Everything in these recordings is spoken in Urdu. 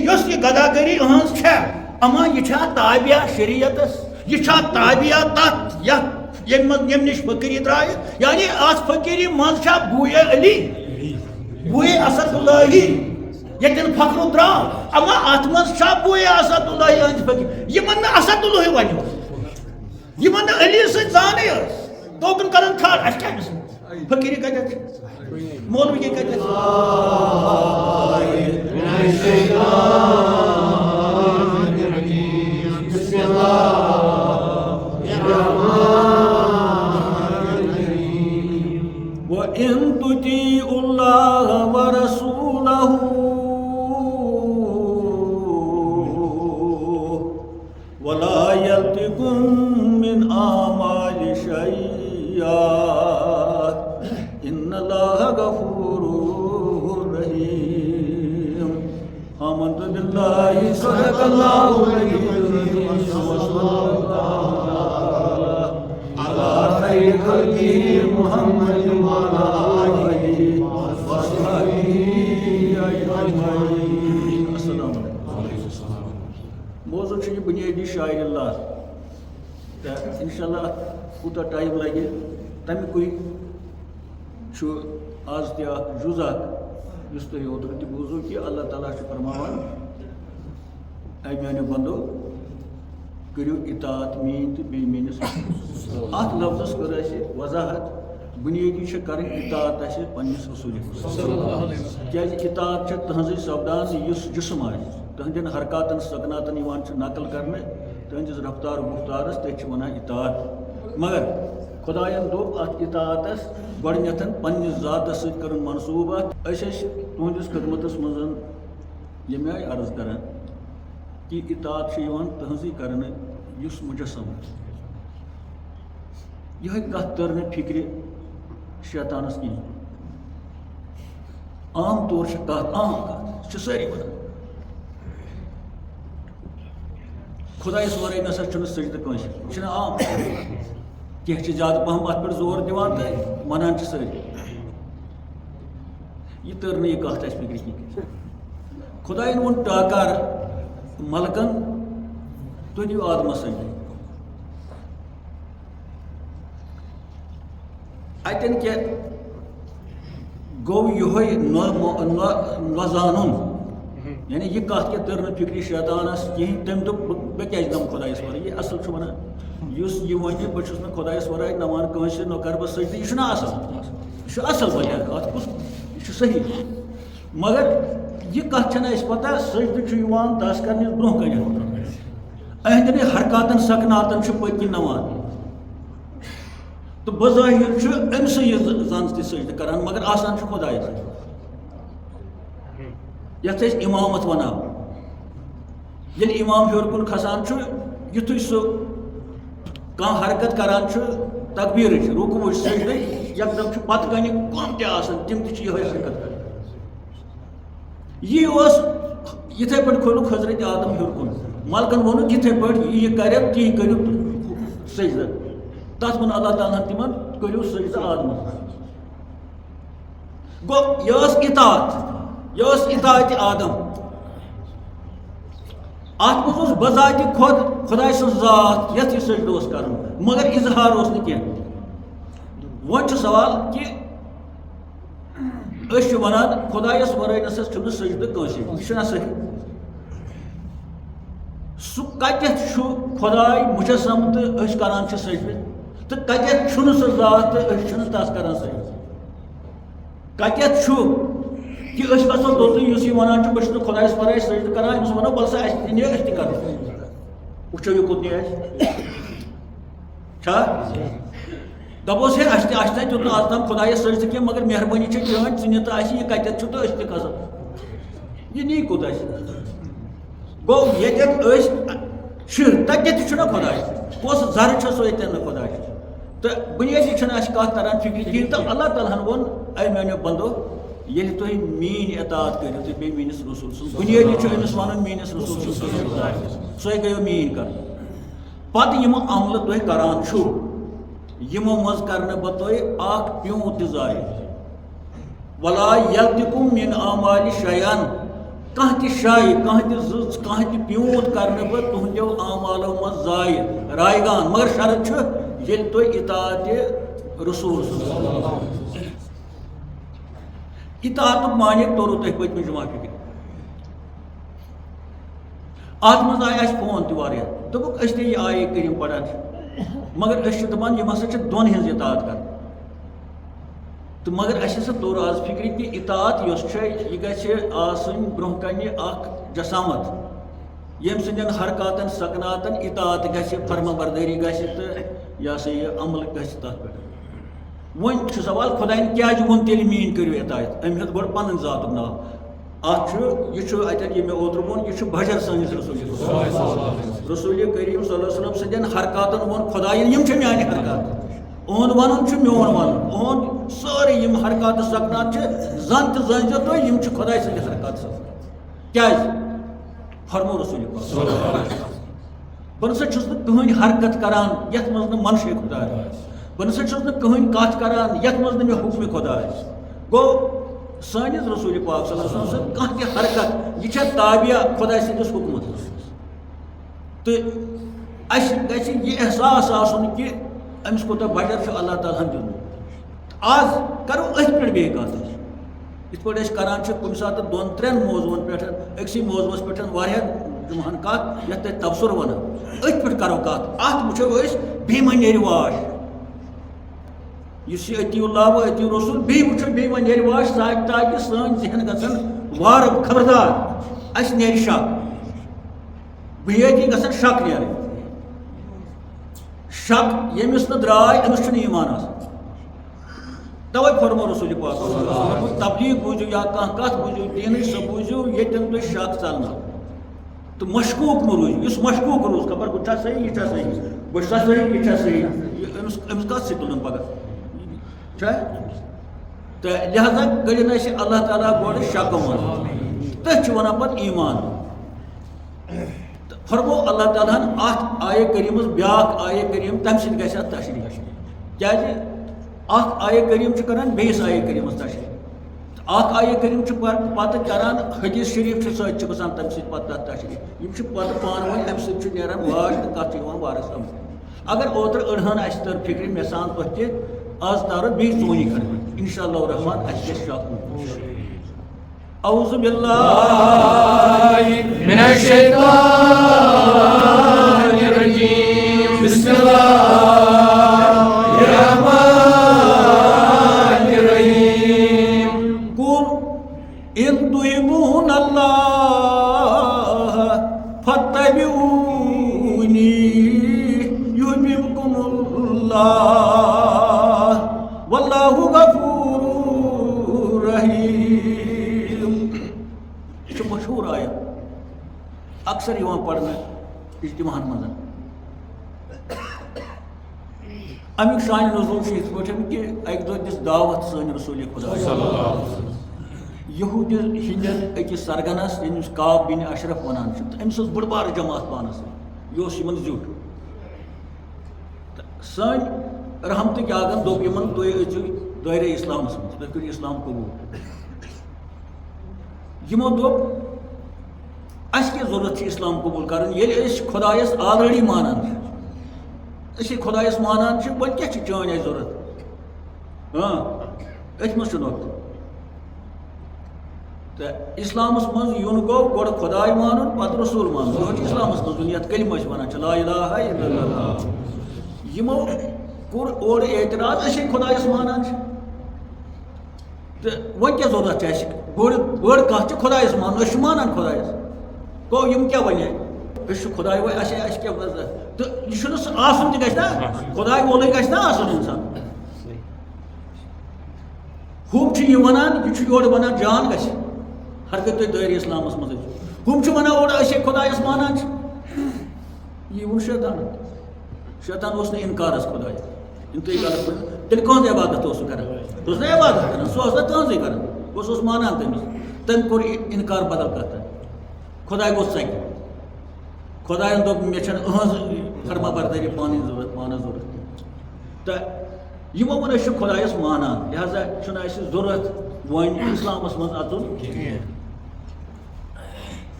یس یہ گداگری اہنز اما یہ تابعہ شریعتس یہ تابعہ تت یم نش فقیری درائے یعنی ات فقیری مز بوئے علی بوئے اسد اللہ یتن فخر درا اما ات مز بوئے اسد اللہ اہنز فقیر یمن اسد اللہ ون یمن علی سۭتۍ زانے توکن کرن کھار اس کیا فقیری کتت مولوی کتت وَإِن تُطِيعُوا اللَّهَ وَرَسُولَهُ وَلَا يَلْتِكُم مِّنْ أَعْمَالِ شَيْئًا إِنَّ اللَّهَ غَفُورٌ رَّحِيمٌ آمَنتُ بِاللَّهِ صَدَقَ اللَّهُ الْعَظِيمُ وَصَلَّى اللَّهُ عَلَى خَيْرِ خَلْقِهِ مُحَمَّدٍ وَعَلَى آلِهِ وَصَحْبِهِ أَجْمَعِينَ السلام علیکم. موضوع یہ بنیادی شاعر اللہ انشاءاللہ کوتاہ ٹائم لگے تمیکے آز تہ جز اس تھی اوتر تہ بوزو کہ اللہ تعالیٰ فرماوان اے میانو بندو کرو اطاعت مین تو بی میانس ات لفظس کر اسہ وضاحت بنیادی کریں اطاعت اسہ پنس رسولس کیاز اطاعت تہذی سپدان اس جسم آسہ تہندین حرکاتن سکناتن نقل کرنے تہندس رفتار گفتارس تک ونان اطاعت مگر خدائن دوپ ات اطاعتس گۄڈنیتھن پننس ذاتس سۭتۍ کرن منصوبات تہندس خدمتس مزن ییٚمہِ آیہِ عرض کران کہ اطاعت تہذی کرنے یس مجسم یہ کت تر فکر شیطانس کہین عام طور کت عام کت ساری ونان خدائس ورٲے نسا چھُنہٕ سجدٕ کٲنٛسہِ یہِ چھُنہٕ عام کینٛہہ چھِ زیادٕ پہم اتھ پٮ۪ٹھ زور دِوان تہٕ ونان چھِ سٲری یہِ تٔر نہٕ یہِ کتھ اَسہِ فکرِ کینٛہہ خدایَن ووٚن ٹاکار ملکن تُہۍ دِیِو آدمس سجدٕ اتٮ۪ن کیٛاہ گوٚو یِہوے نزانُن یعنی یہ کت کیا تر فکری شیطانس کہین تم دپ بہ کیازِ دم خدایس ورٲے یہ اصل چھ ونان یس یہ ونہِ بہ چھُس نہٕ خدایس ورٲے نہ ون کٲنٛسہِ نہ کر بہ سجدٕ یہ چھُنہ اصل یہ چھُ اصل واریاہ کتھ کُس یہ چھُ صحیح مگر یہ کتھ چھنہ اَسہِ پتہ سجدٕ چھُ یِوان تس کرنس برونٛہہ کنٮ۪تھ اہندٮ۪ن حرکاتن سکناتن چھُ پٔتۍ کِنۍ نوان تو بظاہر چھُ أمسٕے یہِ زن تہِ سجدٕ کران مگر آسان چھُ خدایس یتھ أسۍ امامت ونان ییٚلہِ امام ہیوٚر کُن کھسان چھُ یُتھُے سُہ کانٛہہ حرکت کران چھُ تکبیرٕچ رُکوٗعٕچ سجدٕچ یکدم چھُ پتہٕ کنہِ کم تہِ آسان تِم تہِ چھِ یِہوٚے حرکت کران یی اوس یِتھَے پٲٹھۍ کھوٚلُکھ حضرت آدم ہیوٚر کُن ملکن ووٚنُکھ یِتھَے پٲٹھۍ یہِ کرِ تی کٔرِو سجدٕ تتھ ووٚن اللہ تعالیٰ ہن تِمن کٔرِو سجدٕ آدمس گوٚو یہِ ٲس اطاعت یہ اطاعت آدم ات مز اوس بذات خود خدائے سن ذات یتھ یہ سجدٕ اوس کرن مگر اظہار اوس نہٕ کینٛہہ وۄنۍ چھُ سوال کہ أسۍ چھِ ونان خدایس ورٲے نسا چھُنہٕ سجدٕ کٲنٛسہِ یہِ چھُنہ صحیح سُہ کتٮ۪تھ چھُ خداے مجسم تہٕ أسۍ کران چھِ سجدٕ تہٕ کتٮ۪تھ چھُنہٕ سُہ ذات تہٕ أسۍ چھِنہٕ تس کران سجدٕ کتٮ۪تھ چھُ کہ أسۍ گژھو توٚتُے یُس یہِ ونان چھُ بہٕ چھُس نہٕ خۄدایس ورٲے سجدٕ کران أمِس ونو وَلہٕ سا اَسہِ تہِ نہِ أسۍ تہِ کرو وٕچھو یہِ کوٚت نی اَسہِ چھا دپوس ہے اَسہِ تہِ دیُت نہٕ آز تام خۄدایس سجدٕ کینٛہہ مگر مہربٲنی چھِ چٲنۍ ژٕ نہِ تہٕ اَسہِ یہِ کتٮ۪تھ چھُ تہٕ أسۍ تہِ کھسو یہِ نی کوٚت اَسہِ گوٚو ییٚتٮ۪تھ أسۍ چھِ تتٮ۪تھ چھُنہ خۄداے کۄس زرٕ چھِ سۄ ییٚتٮ۪ن نہٕ خۄداے تہٕ بُنیٲدی چھنہٕ اَسہِ کتھ تران فکرِ کِہیٖنۍ تہٕ اللہ تعالیٰ ہن ووٚن اے میانیو بندو ییٚلہِ تُہۍ میٛٲنۍ اطاعت کٔرِو تہٕ بیٚیہِ میٛٲنِس رسوٗل سٕنٛز بُنیٲدی چھُ أمِس وَنُن میٛٲنِس رسوٗل سٕنٛز سۄے گٔیو میٛٲنۍ کَرٕنۍ پتہٕ یِم عملہٕ تُہۍ کران چھُو یِمو منٛز کرنہٕ بہٕ تۄہہِ اکھ پیوٗنٛت تہِ ضایع ولا یلتکم من اعمال شیئن کانٛہہ تہِ شایہِ کانٛہہ تہِ زٕژ کانٛہہ تہِ پیوٗنت کرنہٕ بہٕ تُہنٛدیو اعمالو منٛز ضایع رایگان مگر شرط چھُ ییٚلہِ تُہۍ اطاعتِ رسول اطاعتُک معنی توٚرُو تۄہہِ پٔتمہِ جمعہ فِکرِ اتھ منٛز آیہِ اَسہِ فون تہِ واریاہ دوٚپُکھ أسۍ تہِ یہِ آیے کٔرِم پران مگر أسۍ چھِ دپان یِم ہسا چھِ دۄن ہٕنٛز اطاعت کران تہٕ مگر اَسہِ ہسا توٚر آز فِکرِ کہِ اطاعت یۄس چھےٚ یہِ گژھِ آسٕنۍ برونٛہہ کنہِ اکھ جسامت ییٚمہِ سٕنٛدٮ۪ن حرکاتن سکناتن اطاعت گژھِ فرما بردٲری گژھِ تہٕ یہِ ہسا یہِ عمل گژھِ تتھ پٮ۪ٹھ وۄنۍ چھُ سوال خۄداین کیازِ ووٚن تیٚلہِ میٲنۍ کٔرِو اطاعت أمۍ ہیوٚت گۄڈٕ پنُن ذاتُک ناو اتھ چھُ یہِ چھُ اتٮ۪تھ یہِ مےٚ اوترٕ ووٚن یہِ چھُ بجر سٲنِس رسول کریم صلی اللہ علیہ وسلم سٕنٛدٮ۪ن حرکاتن ووٚن خۄداین یِم چھِ میانہِ حرکات اُہُنٛد وَنُن چھُ میون وَنُن اُہُنٛد سٲری یِم حرکات سکنات چھِ زن تہِ زٲنۍزیو تُہۍ یِم چھِ خۄداے سٕنٛدِ حرکات سکنات کیازِ فرمو رسول بہٕ نسا چھُس نہٕ کٕہٕنۍ حرکت کران یتھ منٛز نہٕ منشے خۄداے بہٕ نسا چھُس نہٕ کٕہٕنۍ کتھ کران یتھ منٛز نہٕ مےٚ حُکمہِ خۄداے گوٚو سٲنِس رسول پاک صلی اللہ علیہ وسلم سٕنٛز کانٛہہ تہِ حرکت یہِ چھےٚ تابعہ خۄداے سٕنٛدِس حُکمس تہٕ اَسہِ گژھِ یہِ احساس آسُن کہِ أمِس کوٗتاہ بجر چھُ اللہ تعالیٰ ہن دیُتمُت آز کرو أتھۍ پٮ۪ٹھ بیٚیہِ کتھ یِتھ پٲٹھۍ أسۍ کران چھِ کُنہِ ساتہٕ دۄن ترٛٮ۪ن موضوٗعن پٮ۪ٹھ أکسٕے موضوٗعس پٮ۪ٹھ واریاہن جمعہن کتھ یتھ تۄہہِ تبصُرٕ ونان أتھۍ پٮ۪ٹھ کرو کتھ اتھ وٕچھو أسۍ بیٚیہِ ما نیرِ واش یُس یہِ اطیع اللہ و اطیع رسول بیٚیہِ وٕچھو بیٚیہِ ما نیرِ واش تاکہِ سٲنۍ ذہن گژھن وارٕ خبردار اَسہِ نیرِ شک بُنیٲدی گژھن شک نیرٕنۍ شک ییٚمِس نہٕ درٛاے أمِس چھُنہٕ ایٖمان آسان توے فرمو رسول پاک تبلیغ بوٗزِو یا کانٛہہ کتھ بوٗزِو دیٖنٕچ سۄ بوٗزِو ییٚتٮ۪ن تُہۍ شک ژلناو تہٕ مشکوٗک مہٕ روٗزِو یُس مشکوٗک روٗز خبر ہُہ چھا صحیح یہِ چھا صحیح بہٕ چھُسا صحیح یہِ چھا صحیح أمِس کتھ سۭتۍ تُلُن پگاہ چھا تہٕ لہذا کٔڑِنۍ اَسہِ اللہ تعالیٰ گۄڈٕ شکہٕ منٛز تٔتھۍ چھِ ونان پتہٕ ایٖمان تہٕ فرمو اللہ تعالیٰ ہن اتھ آیے کریٖمس بیٛاکھ آیے کریٖم تمہِ سۭتۍ گژھِ اتھ تشریح کیازِ اکھ آیے کریٖم چھُ کران بیٚیِس آیے کریٖمس تشریح تہٕ اکھ آیے کریٖم چھُ پتہٕ کران حدیث شریٖف چھُ سۭتۍ چھُ گژھان تمہِ سۭتۍ پتہٕ تتھ تشریح یِم چھِ پتہٕ پانہٕ ؤنۍ امہِ سۭتۍ چھُ نیران واش تہٕ کتھ چھِ یِوان واریاہ سمجھ اگر اوترٕ أڑہن اَسہِ تٔر فِکرِ مےٚ سان تۄہہِ تہِ آز تارو بیٚیہِ ژوٗنی کھنڈ انشاء اللہ الرحمان اَسہِ گژھِ شک اعوذ باللہ من الشیطان الرجیم بسم اللہ الرحمن الرحیم قل ان تحبون اللہ فاتبعونی یحببکم اللہ واللہ غفور رحیم یہ چھُ مشہوٗر آیت اکثر یِوان پرنہٕ اجتماعن منٛز امیُک شانہِ نزوٗل چھُ یِتھ پٲٹھۍ کہِ اکہِ دۄہ دِژ دعوت سٲنۍ رسول خۄدا یہوٗدِ ہِنٛدٮ۪ن أکِس سرگنس ییٚمِس کعب بِن اشرف ونان چھِ تہٕ أمِس ٲس بٔڑ بارٕ جماعت پانس سۭتۍ یہِ اوس یِمن زیُٹھ تہٕ سٲنۍ رحمتٕکۍ آگن دوٚپ یِمن تُہۍ أژِو دٲیرے اسلامس منٛز تُہۍ کٔرِو اسلام قبوٗل یِمو دوٚپ اَسہِ کیٛاہ ضوٚرتھ چھِ اسلام قبوٗل کرُن ییٚلہِ أسۍ خۄدایس آلریڈی مانان چھِ أسۍ خۄدایس مانان چھِ وۄنۍ کیٛاہ چھِ چٲنۍ اَسہِ ضوٚرتھ أتھۍ منٛز چھُ نۄقطہٕ تہٕ اسلامس منٛز یُن گوٚو گۄڈٕ خۄداے مانُن پتہٕ رسوٗل مانُن گوٚو چھُ اسلامس منٛز یُن یتھ کلمہٕ أسۍ ونان چھِ لا الہ الا اللہ یِمو کوٚر اورٕ اعتراض أسۍ خۄدایس مانان چھِ تہٕ وۄنۍ کیٛاہ ضوٚرتھ چھِ اَسہِ بٔڑ کتھ چھِ خۄدایس مانُن أسۍ چھِ مانان خۄدایس گوٚو یِم کیٛاہ ونے أسۍ چھِ خۄداے وۄنۍ اَسہِ کیٛاہ تہٕ یہِ چھُنہٕ سُہ آسُن تہِ گژھِ نا خۄداے وولٕے گژھِ نا آسُن اِنسان ہُم چھِ یہِ ونان یہِ چھُ یورٕ ونان جان گژھِ ہر کٲنٛسہِ تُہۍ دٲیرِ اسلامس منٛز ٲسِو ہُم چھِ ونان اورٕ أسۍ خۄدایس مانان چھِ یی ووٚن شیطان اوس نہٕ انکارس خۄداے یِم تُہۍ غلط پٲٹھۍ تیٚلہِ کٕہٕنٛز عبادت اوس سُہ کران سُہ اوس نا عبادت کران سُہ اوس نا تٕہٕنٛزٕے کران بہٕ اوسُس مانان تٔمِس تٔمۍ کوٚر انکار بدل کتھ خۄداے گوٚو ژکہِ خۄداین دوٚپ مےٚ چھنہٕ أہٕنٛز فرما بردٲری پانٕے ضوٚرتھ پانس ضوٚرتھ تہٕ یِمو ووٚن أسۍ چھِ خۄدایس مانان لہذا چھُنہٕ اَسہِ ضوٚرتھ وۄنۍ اسلامس منٛز اژُن کینٛہہ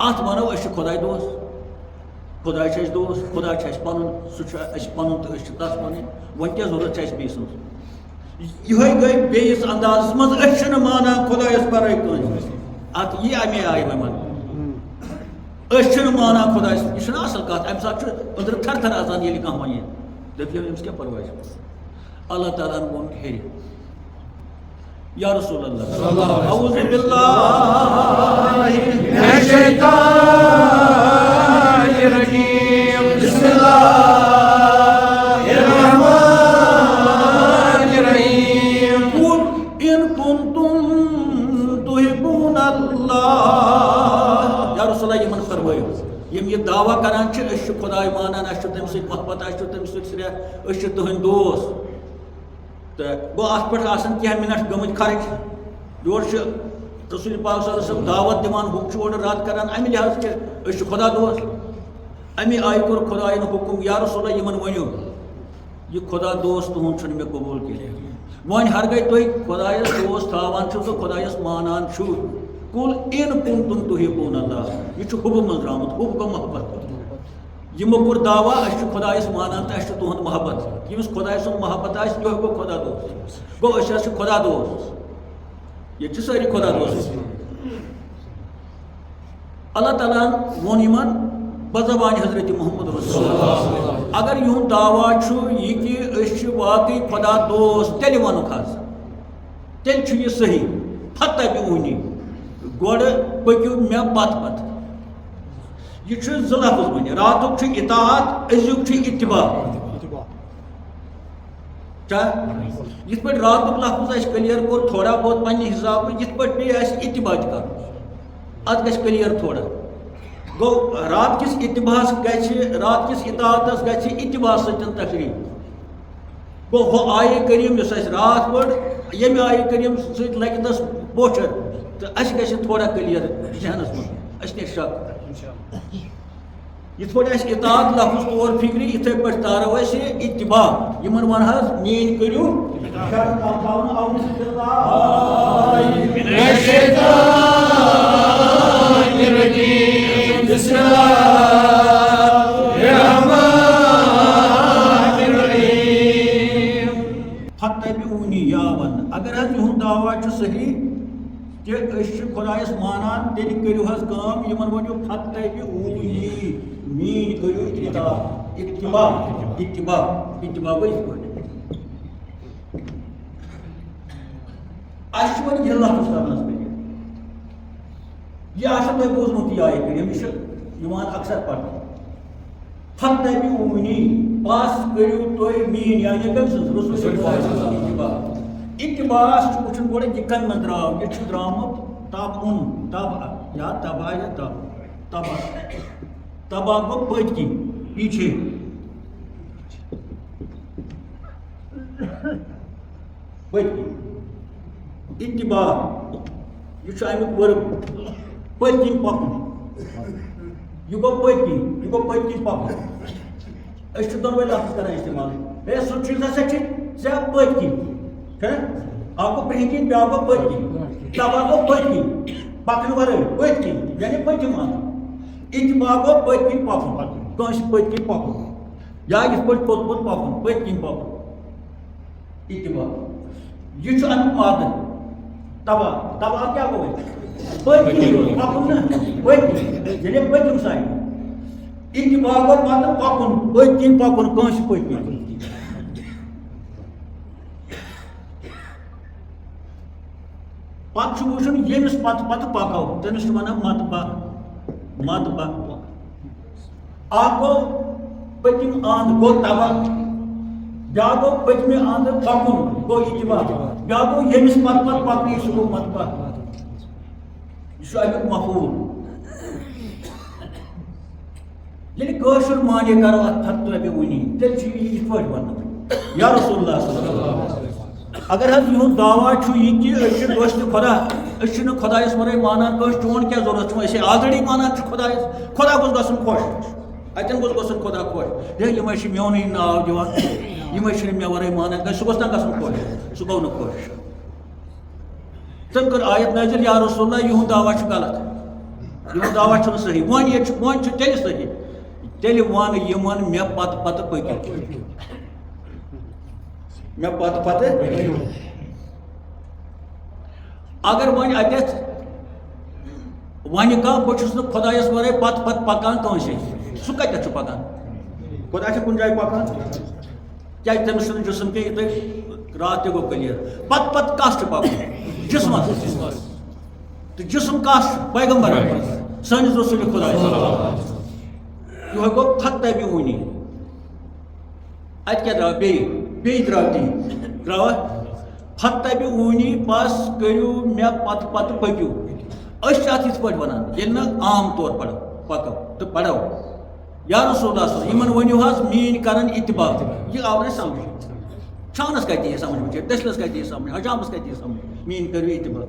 ات ونو اس خدائی دوست خدا چھ دوست خدا چھ پن سہ پن تو تس پن ون کیا ضرورت چھ بیس یہ گئی بیس انداز مز اچھن مانا خدایس برائے کنس ات یہ امی آئی ون اچھن مانا خدایس یہ اصل کت ام سات ادر تھر تھر آسان یل کھانا ون دپیو امس کیا پرواہ اللہ تعالیٰ وون ہیرِ یا رسول اللہ اعوذ باللہ من الشیطان الرجیم بسم اللہ الرحمن الرحیم قل ان کنتم تحبون اللہ یا رسول اللہ یمن فرمائیو یم یہ دعویٰ کران چھ اس خدای مانان اس تم سی محبت اس تم سی سریا اس تہند دوست تو گو ات پہ کیا منٹ گمت خرچ یور رسول پاک صلی اللہ علیہ وسلم دعوت دان ہم رد کران امہ لحاظ کہ اس خدا دوست امہ آئی کور خدائن حکم یا رسول اللہ یمن ونیو یہ خدا دوست تہد چھ مے قبول کی ون ہر گئی تھی خدایس دوست تھاوان چھو تو خدایس مانان چھو قل ان کنتم تحبون اللہ یہ حب من درامت حب گو محبت یمو کور دعویٰ اس خدایس مانان تو اس تہد محبت یمس خدای سن محبت آس یہ گو خدا دوست گو اس خدا دوست یہ ساری خدا دوست اللہ تعالیٰ وون یمن بزبان حضرت محمد رسول اللہ اگر یہن دعویٰ یہ کہ اس واقعی خدا دوست تیل ونک حض تیل یہ صحیح فتبعونی گوڑ پکیو مے پت پت یہ زٕ لفظ ون راتک اطاعت ازیک اتباع یت پہ راتک لفظ اس کلیئر کور تھوڑا بہت پنہ حساب یت پہ پی اس اتباع کر ات گژھِ کلیئر تھوڑا گو رات کس اتباعس گژھِ رات کس اطاعتس گژھِ اتباع سۭتۍ تقریب گو ہو آیے کریم یس اس رات پڑ یمہ آیے کریم سۭتۍ لگہِ تس بوچھر تو اس گژھِ تھوڑا کلیئر ذہنس منٛز اس نے شک یت پہ اس اطاعت لفظ طور فکری اتھے پہ تارو اس اتباع یمن ون حض مین کریو اعوذ باللہ من الشیطان الرجیم بسم اللہ الرحمن الرحیم فتبعونی یا ون اگر حض یہن دعویٰ صحیح کہ اس خدایس مانان تیل کرو حض کام یمن ونیو فتبعونی مین کرو اتباع اتباع اتباع گئی اس پہ اس ون یہ لفظ کرنس پہ یہ آشا تہ بوزمت یہ آئے کریم یہ اکثر پڑھ فتبعونی پاس کرو تھی مین یعنی کم سن رسول اتباع اتباع وچن گوڑے یہ کم من درو یہ درامت تب ان تب یا تبا یا تب تبا تبا کو پت کی پیچھے پت کی اتباع یہ امیک ورب پت کن پکن یہ گو پت کن یہ گو پت کن پکن اس دونوے لفظ کران استعمال اے سو چیز ہسا ژےٚ پت کن آپ کو برہ کن بیا گو پت کن تبا گو پت کن پکن ورٲے پت کن یعنی پتم مان اتباع گو پت کن پکن کٲنٛسہِ پت کن پکن یا یتھ پٲٹھۍ پوٚت پوٚت پکن پت کن پکن اتباع یہ امیک مادہ تبا تبا کیا گو پت کن پکن نا پت کن یعنی پتم سائڈ اتباع گو مطلب پکن پت کن پکن کٲنٛسہِ پت کن پتہ وچھن یمس پتہ پتہ پکو تمس ونان مت پک اکھ گو پتم اند گو تبا بیا گو پتمہ اند پکن گو اتباع بیا گو یمس پتہ پتہ پکنی سہ گو مت پک یہ امیک مفہوم یعنی کٲشُر معنی کرو ات فتبعونی تیل یہ پہ ون یا رسول اللہ صلی اللہ علیہ وسلم اگر حض یہن دعویٰ یہ کہ دوست خدا خدایس ورے مانان کس چون کیا ضرورت اے آلریڈی مانان خدایس خدا گوس گژھن خوش اتن گوس گژھن خدا خوش یہ میونی ناو دِوان یہ مے ورے مانان سہ گوس نا گژھن خوش سہ گو نہ خوش تم کر آیت نازل یا رسول اللہ یہن دعویٰ غلط یہ دعوا چھُنہٕ صحیح وۄنۍ چھُ تیٚلہِ صحیح تیٚلہِ وَن یِمن مےٚ پتہٕ پتہٕ پٔکِو مےٚ پتہٕ پتہٕ اگر وۄنۍ اَتٮ۪تھ وَنہِ کانٛہہ بہٕ چھُس نہٕ خۄدایَس وَرٲے پتہٕ پتہٕ پکان کٲنٛسے سُہ کَتٮ۪تھ چھُ پکان خۄدا چھُ کُنہِ جایہِ پکان کیٛازِ تٔمِس چھُنہٕ جسم کینٛہہ تۄہہِ راتھ تہِ گوٚو کٔلیر پتہٕ پتہٕ کَس چھُ پکان جسمس تہٕ جسم کَس چھُ پیغمبر سٲنِس رسوٗلِ خۄدایَس یِہوے گوٚو فتح اوٗنی اَتہِ کیٛاہ درٛاو بیٚیہِ درٛاو تی درٛاوا فتح اوٗنی بس کٔرِو مےٚ پتہٕ پتہٕ پٔکِو أسۍ چھِ اَتھ یِتھ پٲٹھۍ وَنان ییٚلہِ نہٕ عام طور پکو تہٕ پرو یا رسول اللہ صلی یِمن ؤنِو حظ میٲنۍ کرن اتباع یہِ آو نہٕ سمجھ چھانس کتہِ یہِ سمجھ بِچٲرۍ دٔسلس کتہِ یہِ سمجھ حجامس کتہِ یہِ سمجھ میٲنۍ کٔرِو اتباع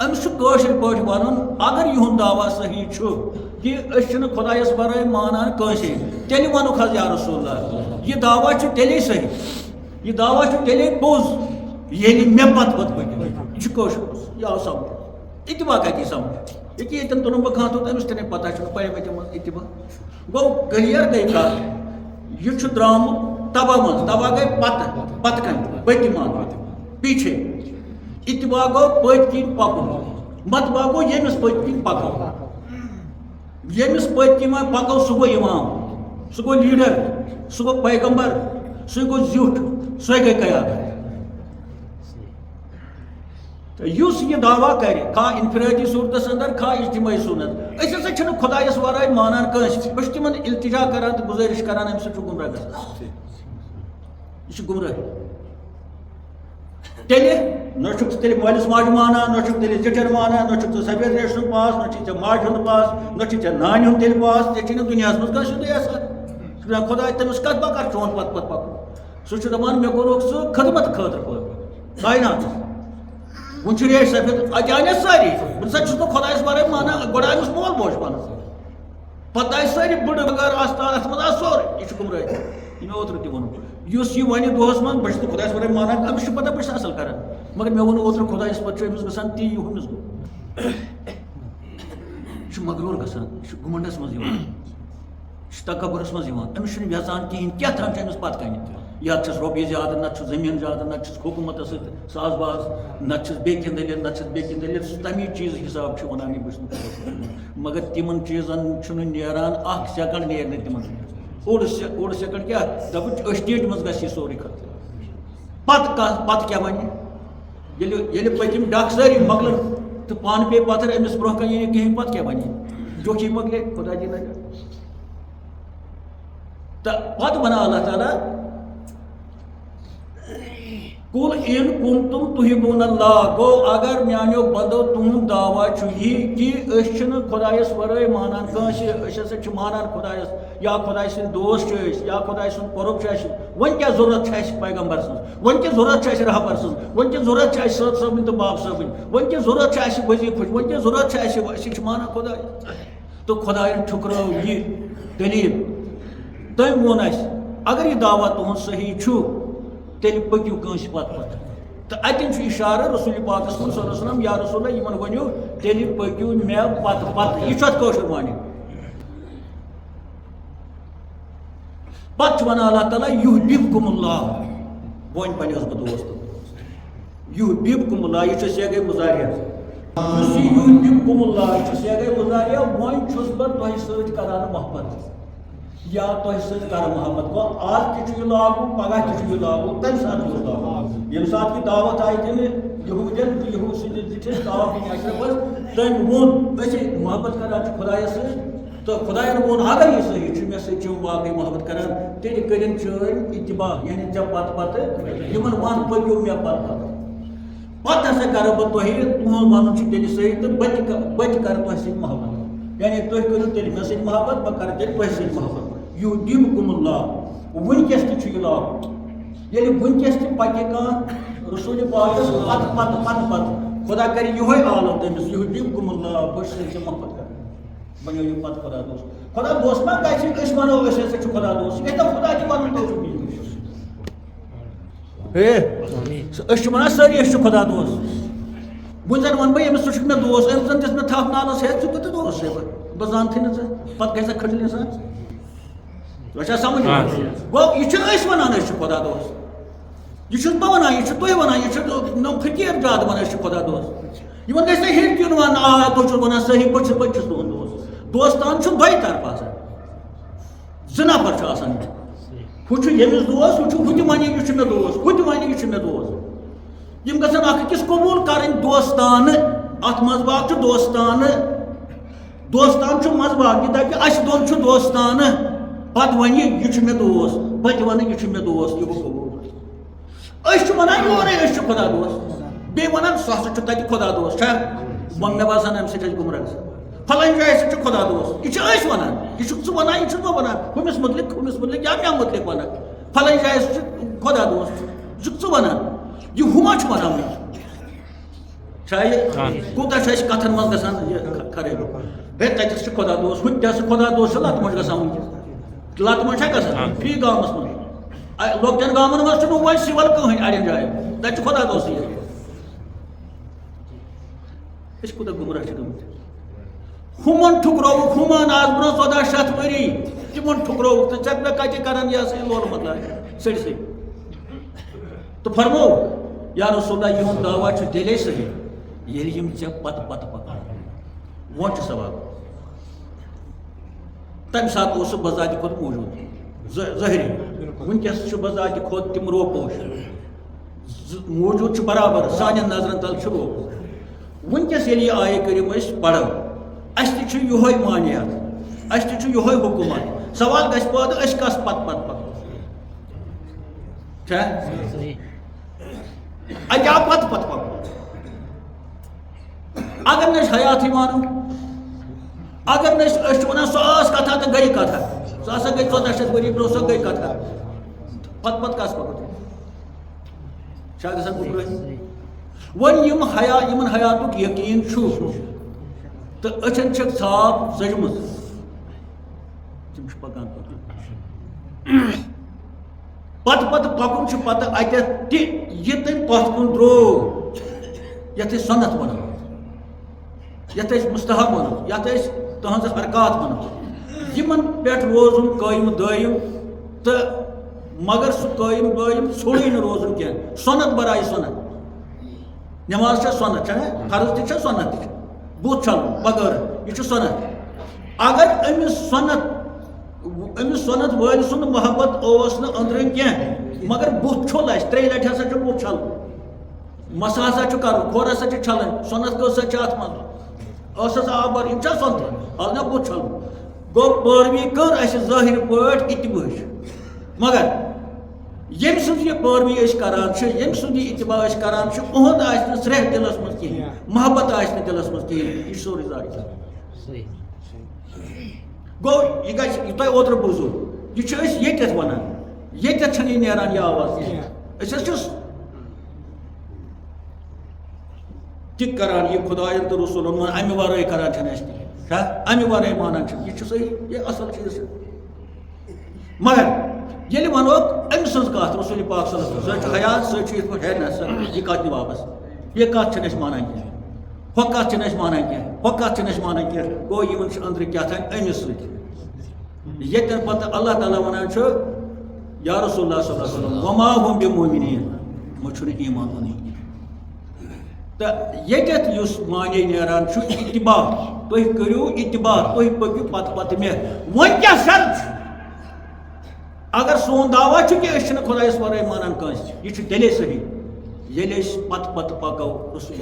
أمِس چھُ کٲشِر پٲٹھۍ وَنُن اگر یِہُنٛد دعوا صحیح چھُ کہِ أسۍ چھِنہٕ خۄدایس ورٲے مانان کٲنٛسے تیٚلہِ وَنُکھ حظ یا رسول اللہ یہِ دعوا چھُ تیٚلے صحیح یہِ دعوا چھُ تیٚلے پوٚز ییٚلہِ مےٚ پتہٕ پتہٕ پٔکِو یہِ چھُ کٲشُر یہِ آو سمجھ اتباع کتہِ یی سمجھ ییٚکیٛاہ ییٚتٮ۪ن تُلُن بہٕ کانٛہہ توٚت أمِس تہِ نَے پتہ چھُنہٕ پرٛایویٹہِ منٛز اتباع گوٚو کٔلیر گٔے کتھ یہِ چھُ درٛامُت تباہ منٛز تباہ گٔے پتہٕ کَنہِ بٔتہِ منٛز پیچھے اتباع گوٚو پٔتۍ کِنۍ پکُن متباع گوٚو ییٚمِس پٔتۍ کِنۍ پکو ییٚمِس پٔتۍ کِنۍ وۄنۍ پکو سُہ گوٚو اِمام سُہ گوٚو لیٖڈر سُہ گوٚو پیغمبر سُے گوٚو زیُٹھ سۄے گٔے قیادت تہٕ یُس یہِ دعوا کرِ کانٛہہ انفرٲدی صوٗرتس انٛدر کانٛہہ اجتمٲعی صوٗرت أسۍ ہسا چھِنہٕ خۄدایس ورٲے مانان کٲنٛسہِ أسۍ چھِ تِمن التجا کران تہٕ گُزٲرِش کران اَمہِ سۭتۍ چھُ گُمراہ گژھان یہِ چھُ گُمرٲہی تیٚلہِ نہ چھُکھ تیٚلہِ مٲلِس ماجہِ مانان نہ چھُکھ تیٚلہِ زِٹھٮ۪ن مانان نہ چھُکھ ژٕ سفید ریشنُک پاس نہ چھُے ژےٚ ماجہِ ہُنٛد پاس نہ چھُے ژےٚ نانہِ ہُنٛد تیٚلہِ پاس ژےٚ چھُے نہٕ دُنیاہس منٛز کانٛہہ سیٚودُے آسان خۄداے تٔمِس کتھ بکار چون پتہٕ پتہٕ پکُن سُہ چھُ دپان مےٚ کوٚرُکھ ژٕ خدمت خٲطرٕ پٲدٕ کایناتس وۄنۍ چھُ ریش سفید اَتہِ آے نہٕ سٲری بہٕ نسا چھُس نہٕ خۄدایس ورٲے مانان گۄڈٕ آیوس مول موج پنُن پتہٕ آیہِ سٲری بٕڈٕ بغٲر آستان اتھ منٛز آو سورُے یہِ چھُ گُمرٲہی یہِ مےٚ اوترٕ تہِ ووٚنُکھ یُس یہِ وَنہِ دۄہس منٛز بہٕ چھُس نہٕ خۄدایس ورٲے مانان أمِس چھُ پتہ بہٕ چھُس اصٕل کران مگر مےٚ ووٚن اوترٕ خۄدایس پتہٕ چھُ أمِس گژھان تی ہُمِس گوٚو یہِ چھُ مغروٗر گژھان یہِ چھُ گُمنڈس منٛز یِوان یہِ چھُ تکبُرس منٛز یِوان أمِس چھُنہٕ یژھان کِہینۍ کیٛاہ تام چھُ أمِس پتہٕ کنہِ یا چھس رۄپیہِ زیادٕ نتہٕ چھُ زٔمیٖن زیادٕ نتہٕ چھُس حکوٗمتس سۭتۍ ساز باز نتہٕ چھُس بیٚیہِ کینٛہہ دٔلیٖل نتہٕ چھُس بیٚیہِ کینٛہہ دٔلیٖل سُہ تمی چیٖزٕ حِساب چھُ ونان یہِ بہٕ چھُس نہٕ مگر تِمن چیٖزن چھُنہٕ نیران اکھ سیکنڈ نیرِ نہٕ تِمن اوٚڑ سیکنڈ کیٛاہ دپُن أسٹیٹہِ منٛز گژھِ یہِ سورُے ختم پتہٕ کیٛاہ وَنہِ ییٚلہِ پٔتِم ڈکھ سٲری مۄکلن تہٕ پانہٕ پیٚیہِ پتھر أمِس برونٛہہ کَنہِ یی نہٕ کِہینۍ پتہٕ کیٛاہ وَنہِ جوکھی مۄکلے خۄدا جی نظر تہٕ پتہٕ وَنان اللہ تعالیٰ کُل اِن کُنتُم تُحِبوٗن اللہ گوٚو اگر میانیو بندو تُہُنٛد دعوا چھُ یہِ کہِ أسۍ چھِنہٕ خۄدایس ورٲے مانان کٲنٛسہِ أسۍ ہسا چھِ مانان خۄدایس یا خۄداے سٕنٛدۍ دوست چھِ أسۍ یا خۄداے سُنٛد قۄرب چھُ اَسہِ وۄنۍ کیٛاہ ضوٚرتھ چھِ اَسہِ پیغمبر سٕنٛز وۄنۍ کیٛاہ ضوٚرتھ چھِ اَسہِ رہبر سٕنٛز وۄنۍ کیٛاہ ضوٚرتھ چھِ اَسہِ صٲب صٲبٕنۍ تہٕ باب صٲبٕنۍ وۄنۍ کیٛاہ ضوٚرتھ چھِ اَسہِ وزیٖفٕچ وۄنۍ کیٛاہ ضوٚرتھ چھِ اَسہِ أسۍ چھِ مانان خۄداے تہٕ خۄدایَن ٹھُکرٲو یہِ دٔلیٖل تٔمۍ ووٚن اَسہِ اگر یہِ دعوا تُہُنٛد صحیح چھُ تیٚلہِ پٔکِو کٲنٛسہِ پتہٕ پتہٕ تہٕ اَتٮ۪ن چھُ اِشارٕ رسوٗلِ پاکس کُن صلی اللہ علیہ وسلم یا رسول اللہ یِمن ؤنِو تیٚلہِ پٔکِو مےٚ پتہٕ پتہٕ یہِ چھُ اتھ کٲشُر معنی پتہٕ چھُ ونان اللہ تعالیٰ یُحبِبکُم اللہ وۄنۍ بنیوس بہٕ دوست یُحبِبکُم اللہ یہِ چھُ سیگے مُضارع یُس یہِ یُحبِبکُم اللہ یہِ چھُ سیگے مُضارع وۄنۍ چھُس بہٕ تۄہہِ سۭتۍ کران محبت یا تۄہہِ سۭتۍ کرٕ محبت گوٚو آز تہِ چھُ یہِ لاگوٗ پگاہ تہِ چھُ یہِ لاگوٗ تمہِ ساتہٕ چھُ لاگوٗ ییٚمہِ ساتہٕ یہِ دعوت آیہِ دِنہٕ یہوٗدٮ۪ن تہٕ یہوٗد سٕنٛدِس زِٹھِس دعوت دِنہِ اشرفس تٔمۍ ووٚن أسۍ محبت کران چھِ خۄدایس سۭتۍ تہٕ خۄدایَن ووٚن اگر یہِ صحیح چھُ مےٚ سۭتۍ چھِ واقعی محبت کران تیٚلہِ کٔرِنۍ چٲنۍ اتباع یعنی ژےٚ پتہٕ پتہٕ یِمن وَن پٔکِو مےٚ پتہٕ پتہٕ ہسا کرٕ بہٕ تۄہہِ تُہُنٛد وَنُن چھُ تیٚلہِ صحیح تہٕ بہٕ تہِ کرٕ تۄہہِ سۭتۍ محبت یعنی تُہۍ کٔرِو تیٚلہِ مےٚ سۭتۍ محبت بہٕ کرٕ تیٚلہِ تۄہہِ سۭتۍ محبت یُحبِبکُم اللہ وٕنکیٚس تہِ چھُ یہِ لاگوٗ ییٚلہِ وٕنکیٚس تہِ پکہِ کانٛہہ رسوٗلِ پاکس پتہٕ پتہٕ پتہٕ پتہٕ خۄدا کرِ یِہوے عالم تٔمِس یُحبِبکُم اللہ بہٕ چھُس ژےٚ محبت کران بنیو یہِ پتہٕ خۄدا دوست خۄدا دوست ما گژھِ أسۍ وَنو أسۍ ہسا چھِ خۄدا دوست یہِ گژھِ نہ خۄدا تہِ وَنُن تُہۍ چھِو میٛٲنۍ أسۍ چھِ وَنان سٲری أسۍ چھِ خۄدا دوست ون زن ون بہٕ أمِس ژٕ چھُکھ مےٚ دوس أمۍ زن دِژ مےٚ تھپھ نالس ہے ژٕ کوٗتاہ دوس چھے بہٕ زانتھٕے نہٕ ژٕ پتہٕ گژھِ کھٔٹِل اِنسان تۄہہِ چھا سمجھ گوٚو یہِ چھِ أسۍ ونان أسۍ چھِ خۄدا دوس یہ چھُس بہٕ ونان یہِ چھُ تُہۍ ونان یہِ چھُ نوٚم فقیٖر زیادٕ ونان أسۍ چھِ خۄدا دوس یِمن گژھِ نہٕ ہیٚرِ کِنۍ ون آ تُہۍ چھُس ونان صحیح بہٕ چھُس تُہُنٛد دوس دوستان چھُ دۄیہِ طرفہٕ آسان زٕ نفر چھُ آسان ہُہ چھُ ییٚمِس دوس ہُہ چھُ ہُہ تہِ وَنہِ یہِ چھُ مےٚ دوس ہُہ تہِ وَنہِ یہِ چھُ مےٚ دوس یِم گژھن اکھ أکِس قبوٗل کَرٕنۍ دوستانہٕ اَتھ منٛز باغ چھُ دوستانہٕ دوستان چھُ منٛزٕ باغ یہِ دَپہِ اَسہِ دۄن چھُ دوستانہٕ پتہٕ وَنہِ یہِ چھُ مےٚ دوس بہٕ تہِ وَنہٕ یہِ چھُ مےٚ دوس یہِ گوٚو قبوٗل أسۍ چھِ وَنان یورَے أسۍ چھِ خۄدا دوس بیٚیہِ وَنان سُہ ہسا چھُ تَتہِ خۄدا دوس چھا وۄنۍ مےٚ باسان اَمہِ سۭتۍ ٲسۍ گُمراہ گژھان فلٲنۍ جایہِ سۭتۍ چھُ خۄدا دوس یہِ چھِ أسۍ وَنان یہِ چھُکھ ژٕ وَنان یہِ چھُس بہٕ وَنان ہُمِس مُتعلِق یا مےٚ مُتعلِق وَنان فلٲنۍ جایہِ سۭتۍ چھُ خۄدا دوس یہِ چھُکھ ژٕ وَنان یہِ ہُہ ما چھُ وَنان مےٚ چھا یہِ کوٗتاہ چھُ اَسہِ کَتھن منٛز گژھان یہِ خرٲبی ہے تَتٮ۪س چھُ خۄدا دوس ہُتہِ تہِ ہسا خۄدا دوس چھُ لَتہٕ مۄنٛڈ گژھان وٕنکٮ۪س لَتہٕ مۄنٛڈ چھا گژھان فی گامَس منٛز لۄکٹٮ۪ن گامَن منٛز چھُنہٕ وۄنۍ سِوَل کٕہٕنۍ اَڑٮ۪ن جایَن تَتہِ چھُ خۄدا دوسٕے أسۍ کوٗتاہ گُمراہ چھِ گٔمٕتۍ ہُمن ٹھُکرووُکھ ہُمن آز برونٛہہ 1400 ؤری تِمن ٹھُکرووُکھ تہٕ ژےٚ مےٚ کَتہِ کَران یہِ ہسا یہِ لول مطلب سٲرسٕے تہٕ فرمو یا رسول اللہ یِہُنٛد دعوا چھُ تیٚلے صحیح ییٚلہِ یِم ژےٚ پتہٕ پَکان وۄنۍ چھُ سوال تَمہِ ساتہٕ اوس سُہ بذاتہِ کھۄتہٕ موٗجوٗد ظٲہری وٕنکٮ۪س چھُ بذاتہِ کھۄتہٕ تِم روپوش موٗجوٗد چھُ برابر سانٮ۪ن نظرن تل چھُ روپ وٕنکٮ۪س ییٚلہِ یہِ آیہِ کٔرِم أسۍ پَرو اَسہِ تہِ چھُ یِہوے مانیات اَسہِ تہِ چھُ یِہوے حکوٗمت سوال گژھِ پٲدٕ أسۍ کَس پتہٕ پَکو چھا اَتہِ آو پتہٕ پکو اگر نہٕ أسۍ حیاتھٕے مانو اگر نہٕ أسۍ چھِ وَنان سۄ ٲس کَتھا تہٕ گٔے کَتھا سۄ ہسا گٔے 1400 ؤری برونٛہہ سۄ گٔے کَتھا پتہٕ کَس پَکو چھا گژھان گُمرٲہی وۄنۍ یِمن حیاتُک یقیٖن چھُ تہٕ أچھن چھکھ ژھاپ ژٔجمٕژ تِم چھِ پَکان پتہٕ پَکُن چھُ پتہٕ اَتٮ۪تھ تہِ یہِ تٔمۍ پَتھ کُن درٛوو یَتھ أسۍ سنت وَنو یَتھ أسۍ مُستحب وَنو یَتھ أسۍ تُہنٛز حرکات وَنو یِمن پٮ۪ٹھ روزُن قٲیِم دٲیِم تہٕ مگر سُہ قٲیِم دٲیِم ژھوٚرُے نہٕ روزُن کینٛہہ سۄنت برایہِ سۄنت نٮ۪ماز چھےٚ سۄنت چھےٚ نہ فرض تہِ چھےٚ سۄنت تہِ چھِ بُتھ چھلُن بغٲر یہِ چھُ سۄنت اگر أمِس سۄنت وٲلۍ سُنٛد محبت اوس نہٕ أنٛدرٕ کینٛہہ مگر بُتھ چھوٚل اَسہِ 3 لَٹہِ ہسا چھُ بُتھ چھلُن مَسا ہسا چھُ کَرُن کھۄر ہسا چھِ چھلٕنۍ سۄنت کۭژاہ چھِ اَتھ منٛز ٲسَس آب بَرٕنۍ یِم چھا سۄنتھٕے اَلہٕ نا بُتھ چھلُن گوٚو پٲروی کٔر اَسہِ ظٲہِر پٲٹھۍ اِتباع مگر ییٚمہِ سٕنٛز یہِ پٲروی أسۍ کران چھِ ییٚمہِ سُنٛد یہِ اِتباع أسۍ کران چھِ اُہُنٛد آسہِ نہٕ سرٛیٚح دِلس منٛز کِہیٖنۍ محبت آسہِ نہٕ دِلس منٛز کِہیٖنۍ یہِ چھُ سورُے ضایہِ گوٚو یہِ گژھِ یہِ تۄہہِ اوترٕ بوٗزوٕ یہِ چھِ أسۍ ییٚتٮ۪تھ وَنان ییٚتٮ۪تھ چھنہٕ یہِ نیران یہِ آواز کِہیٖنۍ أسۍ حظ چھِ تہِ کران یہِ خۄدایَن تہٕ رسوٗلن ووٚن اَمہِ وَرٲے کران چھنہٕ اَسہِ کِہیٖنۍ چھا اَمہِ وَرٲے مانان چھِ یہِ چھُ صحیح یہِ اَصٕل چیٖز چھُ مگر ییٚلہِ وَنوکھ أمۍ سٕنٛز کَتھ رسوٗلِ پاک صلی اللہ علیہ وسلم سۄ چھِ حیات سۄ چھِ یِتھ پٲٹھۍ ہے نہ سا یہِ کَتھ نہِ واپس یہِ کَتھ چھِنہٕ أسۍ مانان کینٛہہ ہۄ کَتھ چھِنہٕ أسۍ مانان کینٛہہ ہۄ کَتھ چھِنہٕ أسۍ مانان کینٛہہ گوٚو یِمن چھِ أنٛدرٕ کیٛاہ تام أمِس سۭتۍ ییٚتٮ۪ن پَتہٕ اللہ تعالیٰ وَنان چھُ یا رسول اللہ صلی اللہ علیہ وسلم وما ہُم بِمُؤمِنیٖن یِمو چھُنہٕ ایٖمان اوٚنُے تہٕ ییٚتٮ۪تھ یُس معنے نیران چھُ اِتباع تُہۍ کٔرِو اِتباع تُہۍ پٔکِو پتہٕ مےٚ وۄنۍ کیٛاہ شرط چھُ اگر سون دعوا چھُ کہِ أسۍ چھِنہٕ خۄدایَس وَرٲے مانان کٲنٛسہِ یہِ چھُ تیٚلے صحیح ییٚلہِ أسۍ پتہٕ پَکو رسول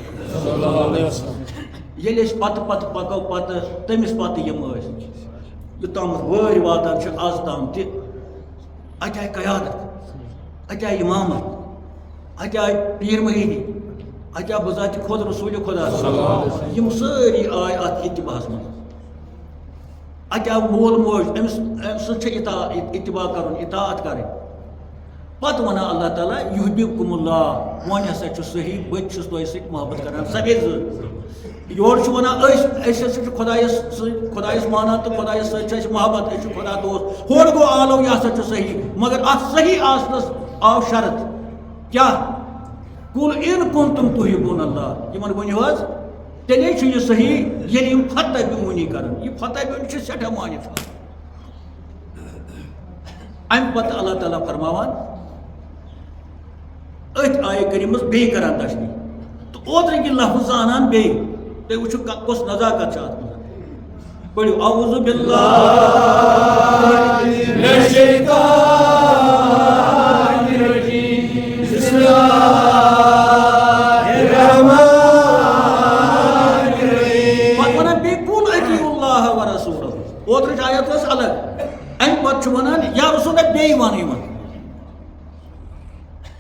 ییٚلہِ أسۍ پتہٕ پَکو پتہٕ تٔمِس پتہٕ یِم ٲسۍ یوٚتامَتھ وٲرۍ واتان چھِ آز تام تہِ اَتہِ آیہِ قیادت اَتہِ آیہِ اِمامت اَتہِ آیہِ پیٖر مٔریٖدی اَتہِ آو بذاتِ خۄد رسوٗلِ خۄدا یِم سٲری آیہِ اَتھ اِتباعَس منٛز اَتہِ آو مول موج أمِس سۭتۍ چھِ اِتباع کَرُن اطاعت کَرٕنۍ پتہٕ وَنان اللہ تعالیٰ یُحبِبکُم اللہ وۄنۍ ہسا چھُ صحیح بہٕ تہِ چھُس تۄہہِ سۭتۍ محبت کران سۄ گٔے زٕ یورٕ چھُ وَنان أسۍ ہسا چھِ خۄدایَس سۭتۍ خۄدایَس مانان تہٕ خۄدایَس سۭتۍ چھِ اَسہِ محبت أسۍ چھِ خۄدا دوست ہورٕ گوٚو آلو یہِ ہسا چھُ صحیح مگر اَتھ صحیح آسنَس آو شرط کیٛاہ قل ان کنتم تحبون اللہ یمن ؤنِو حظ تیلے چھُ یہِ صحیح ییٚلہِ یِم فتح بیوٗنی کرن یہِ فتح بیوٗنی چھِ سٮ۪ٹھاہ مٲنِتھ امہِ پتہٕ اللہ تعالیٰ فرماوان أتھۍ آیہِ کٔرمٕژ بیٚیہِ کران تشریح تہٕ اوترٕ یہِ لفظ اَنان بیٚیہِ تُہۍ وٕچھِو کۄس نزاکت چھِ اَتھ منٛز پٔرِو اعوذ باللہ اوترٕچ آیت ٲس الگ امہِ پتہٕ چھُ ونان یا رسول بیٚیہِ وَن یِمن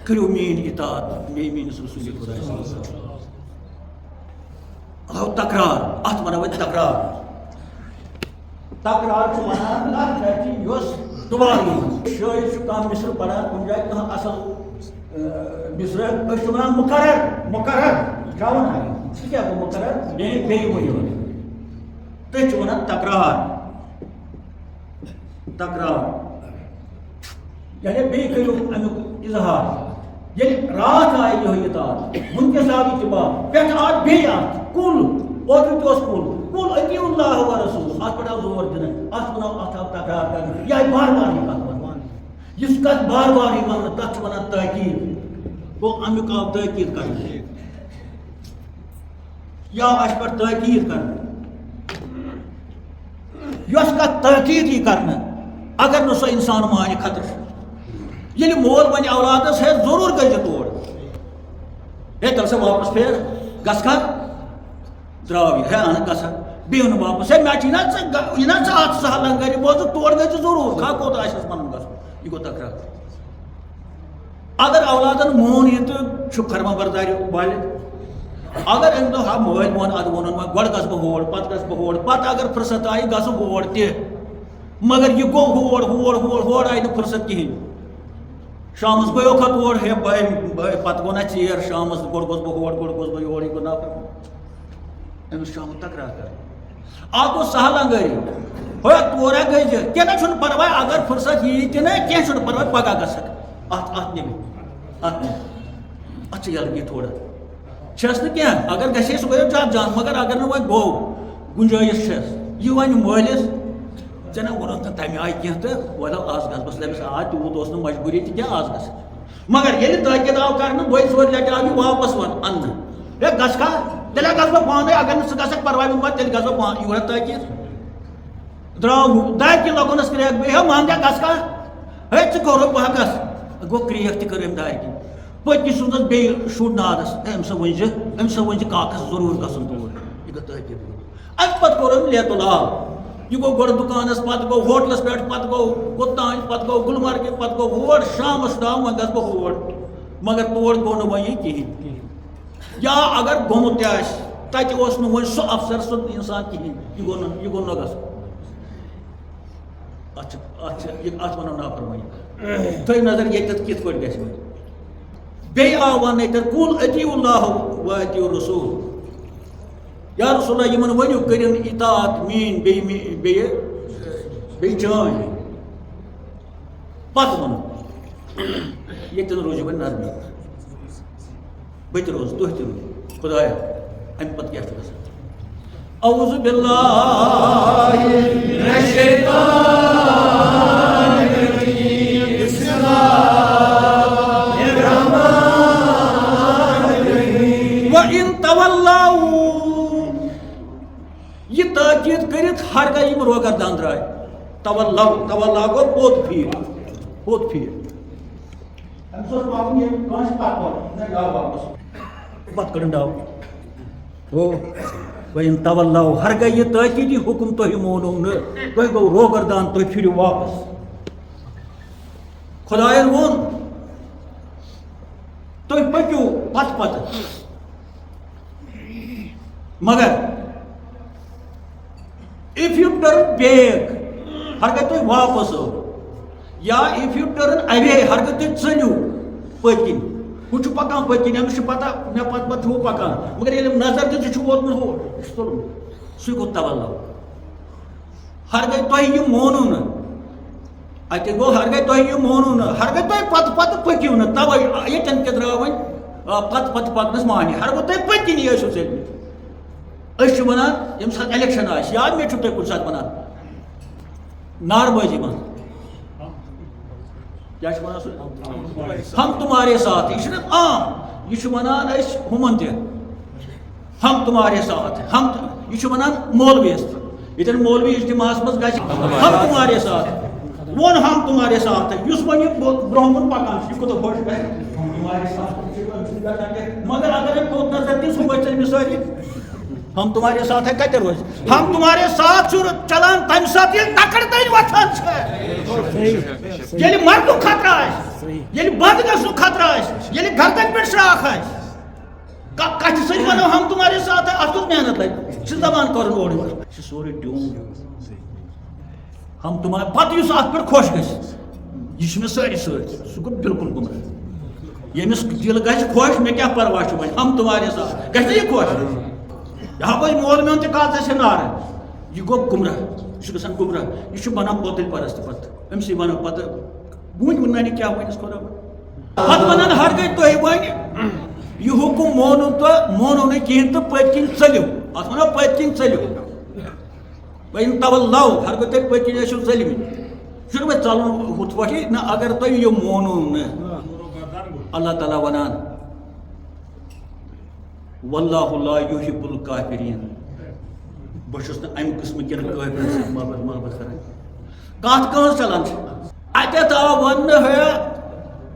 کٔرِو میٲنۍ اطاعت بیٚیہِ میٲنِس رسول خۄدا صلی اللہ علیہ وسلم آو تکرار اتھ ونو أسۍ تکرار تکرار چھُ ونان کتھ کتھِ یۄس دُبارٕ یِوان شٲعر چھُ کانٛہہ مِثر پران کُنہِ جایہِ کانٛہہ اصل مِثرا أسۍ چھِ ونان مُقرر مُقرر یہِ چھا ونان یہِ کیٛاہ گوٚو مُقرر بیٚیہِ ؤنِو تُہۍ چھِو ونان تکرار تکرار یعنی بیٚیہِ کٔرِو امیُک اظہار ییٚلہِ راتھ آیہِ یِہوٚے اطاعت وٕنکٮ۪س آو اتباع پٮ۪ٹھٕ آو بیٚیہِ اتھ کُل اوترٕ تہِ اوس کُل اطیعوا اللہ و رسوٗل اتھ پٮ۪ٹھ آو زور دِنہٕ اتھ وَنو اتھ آو تکرار کرنہٕ یہِ آیہِ بار بار یہِ کتھ ونان یُس کتھ بار بار یی وننہٕ تتھ چھِ ونان تٲکیٖد گوٚو امیُک آو تٲکیٖد کرنہٕ یہِ آو اَسہِ پٮ۪ٹھ تٲکیٖد کرنہٕ یۄس کتھ تٲکیٖد یی کرنہٕ اگر نہٕ سۄ انسان مانہِ خطرٕ چھُ ییٚلہِ مول وَنہِ اولادس ہے ضروٗر گٔژھۍ تور ہے تَلہٕ سا واپس پھیر گژھکھا درٛاو یہِ ہے اہن گژھا بیٚیہِ نہٕ واپس ہے مےٚ چھِ یہِ نا ژٕ اتھ سہلن گرِ بوزُکھ تور گٔژھۍ ضروٗر کھا کوٚت آسٮ۪س پنُن گژھُن یہِ گوٚو تکرار اگر اولادن مون یہِ تہٕ چھُ فرما برداری والہِ اگر أمۍ دوٚپ ہا مٲلۍ ووٚن ادٕ ووٚنُن وۄنۍ گۄڈٕ گژھٕ بہٕ ہور پتہٕ گژھٕ بہٕ ہور پتہٕ اگر فرست آیہِ گژھٕ ہور تہِ مگر یہِ گوٚو ہور آیہِ نہٕ فرست کِہینۍ شامس گٔیو کھا تور ہے پتہٕ گوٚو نا ژیر شامس گۄڈٕ گوٚژھ بہٕ ہور گۄڈٕ گوٚژھ بہٕ یور یہِ گوٚو نافرمان أمِس شامس تکرار کرٕنۍ اکھ گوٚو سہلن گرِ ہے تور ہا گٔے زِ کیٚنٛہہ نہ چھُنہٕ پرواے اگر فرست یی تہِ نہٕ کیٚنٛہہ چھُنہٕ پرواے پگاہ گژھکھ اتھ نِمہِ اتھ چھِ یلگی تھوڑا چھس نہٕ کیٚنٛہہ اگر گژھِ سُہ گٔیو زیادٕ جان مگر اگر نہٕ وۄنۍ گوٚو گُنجٲیِش چھس یہِ وَنہِ مٲلِس ژےٚ نہ ووٚنُتھ نہٕ تَمہِ آیہِ کیٚنٛہہ تہٕ وۄنۍ آز گژھٕ بہٕ دَپٮ۪س آ تیوٗت اوس نہٕ مجبوٗری تہِ کیٚنٛہہ آز گژھِ مگر ییٚلہِ تٲکیٖد آو کرنہٕ دۄیہِ ژورِ لٹہِ آو یہِ واپس اَننہٕ ہے گژھکھا تیٚلہِ ہا گژھٕ بہٕ پانے اگر نہٕ ژٕ گژھکھ پرواے وۄنۍ پتہٕ تیٚلہِ گژھٕ بہٕ پانے یورٕ تٲکیٖد درٛاو دۄیہِ کِنۍ لگوٚنَس کرٛیک بیٚیہِ ہے مان دیا گژھکھا ہے ژٕ کوٚرُکھ بہٕ ہا گژھٕ گوٚو کرٛیک تہِ کٔر أمۍ دارِ کِنۍ پٔتکِس سوٗزنَس بیٚیہِ شُر نادس أمۍ سا ؤنۍ زِ کاکس ضروٗر گژھُن تور یہِ گوٚو تٲکیٖد اَمہِ پتہٕ کوٚر أمۍ لیتُل آب یہِ گوٚو گۄڈٕ دُکانس پتہٕ گوٚو ہوٹلس پٮ۪ٹھ پتہٕ گوٚو کوٚتانۍ پتہٕ گوٚو گُلمرگہِ پتہٕ گوٚو ہور شامس تام وۄنۍ گژھٕ بہٕ ہور مگر تور گوٚو نہٕ وۄنۍ یہِ کِہینۍ یا اگر گوٚمُت تہِ آسہِ تتہِ اوس نہٕ وۄنۍ سُہ افسر سُہ انسان کِہینۍ یہِ گوٚو نہٕ گژھُن اتھ ونو نافرمٲنی تھٲیِو نظر ییٚتٮ۪تھ کِتھ پٲٹھۍ گژھِ وۄنۍ بیٚیہِ آو وننہٕ ییٚتٮ۪تھ قل اطیعوا اللہ و اطیعوا الرسوٗل یا رسول اللہ یِمن ؤنِو کٔرِن اطاعت میٲنۍ بیٚیہِ چٲنۍ پتہٕ ووٚن ییٚتٮ۪ن روٗزِو وۄنۍ نرمی بہٕ تہِ روزٕ تُہۍ تہِ روٗزِو خۄدایا امہِ پتہٕ کیٛاہ چھُ گژھان اعوذ باللہ من الشیطان الرجیم بسم اللہ الرحمن الرحیم وَإِن تَوَلَّوْا یہ تاکید کٔرِتھ ہرگاہ یِم روگردان درٛاے تولا گوٚو پوٚت پھیٖر أمِس اوس پَکُن ییٚمہِ کٲنٛسہِ پَتہٕ نہ آو واپس پتہٕ کٔڑٕن ڈاو وَإِن تَوَلَّوْا ہرگاہ یہِ تٲکیٖدی حُکُم تۄہہِ مونوٕ نہٕ تۄہہِ گوٚو روگردان تُہۍ پھِرِو واپس خۄدایَن ووٚن تُہۍ پٔکِو پتہٕ مگر if you turn back ہرگاہ تُہۍ واپس آو یا if you turn away ہرگاہ تُہۍ ژٔلِو پٔتۍ کِنۍ ہُہ چھُ پکان پٔتۍ کِنۍ أمِس چھِ پتہ مےٚ پتہٕ ہُہ پکان مگر ییٚلہِ نظر دِژ یہِ چھُ ووتمُت ہور یہِ چھُ تُلمُت سُے گوٚو توَلّہ ہرگاہ تۄہہِ یہِ مونوٕ نہٕ اَتہِ گوٚو ہرگاہ تۄہہِ یہِ مونوٕ نہٕ ہرگاہ تۄہہِ پتہٕ پٔکِو نہٕ تَوَے ییٚتٮ۪ن تہِ درٛاو وۄنۍ پتہ پکنس معنی ہر گو تھی پتہ کنی ٲسِو ژٔلمٕتۍ أسۍ چھِ وَنان ییٚمہِ ساتہٕ الیکشن آسہِ یا مےٚ چھُو تُہۍ کُنہِ ساتہٕ وَنان ناربٲزی منٛز کیٛاہ چھِ وَنان سُہ ہم تمہارے ساتھ یہِ چھُنہ عام یہ ونان ہمن تہ ہم تمہارے ساتھ ہم یہ ونان مولویس یتن مولوی اجتماعس مز گژھِ ہم تمہارے ساتھ ون ہم تمہارے ساتھ اس ون برہمن پکان یہ کوتاہ خوش گژھِ ہم تمہارے ساتھ مگر اگر کوت نظر دِ صبح چل ساری ہم تمہارے ساتھ ہے کتہ روز ہم تمہارے ساتھ چلان تمہ سات یل تکڑ دین وتھان یل مرنک خطرہ آسہِ یل بند گژھنک خطرہ آسہِ یل گردن پہ شراکھ آسہِ کتھ سۭتۍ ونو ہم تمہارے ساتھ ہے اتھ کُس محنت لگہِ زبان کرن اور یور سورُے ڈوٗن ہم تمہارے پتہٕ یُس اتھ پٮ۪ٹھ خۄش گژھِ یہِ چھُ مےٚ سٲری سۭتۍ سُہ گوٚو بِلکُل گُمراہ ییٚمِس دِل گژھِ خۄش مےٚ کیٛاہ پرواہ چھُ وۄنۍ ہم تمہارے ساتھ گژھِ نا یہِ خۄش یہاں مول میون تہ کال سے نار یہ گو گمراہ یہ گھان گمراہ یہ بنان بوتل پرست پتہ امسی ونو پتہ ون ون کیا ونس خدا پتہ ونان ہر گئی تھی ون یہ حکم مونو تو مونو نا کہین تو پت کن ژلو ات ونو پت کن ژلو وین تولو ہر گئی تھی پت کن ٲسِو ژلمٕتۍ یہ وۄنۍ ژلُن ہُتھ پٲٹھی نہ اگر تُہۍ یہِ مونو نہٕ اللہ تعالیٰ ونان واللہ لا یحب الکافرین بہٕ چھُس نہٕ امہِ قٕسمہٕ کٮ۪ن کٲفرن سۭتۍ محبت کران کتھ کٲنٛس چلان چھِ اتٮ۪تھ آو وننہٕ ہے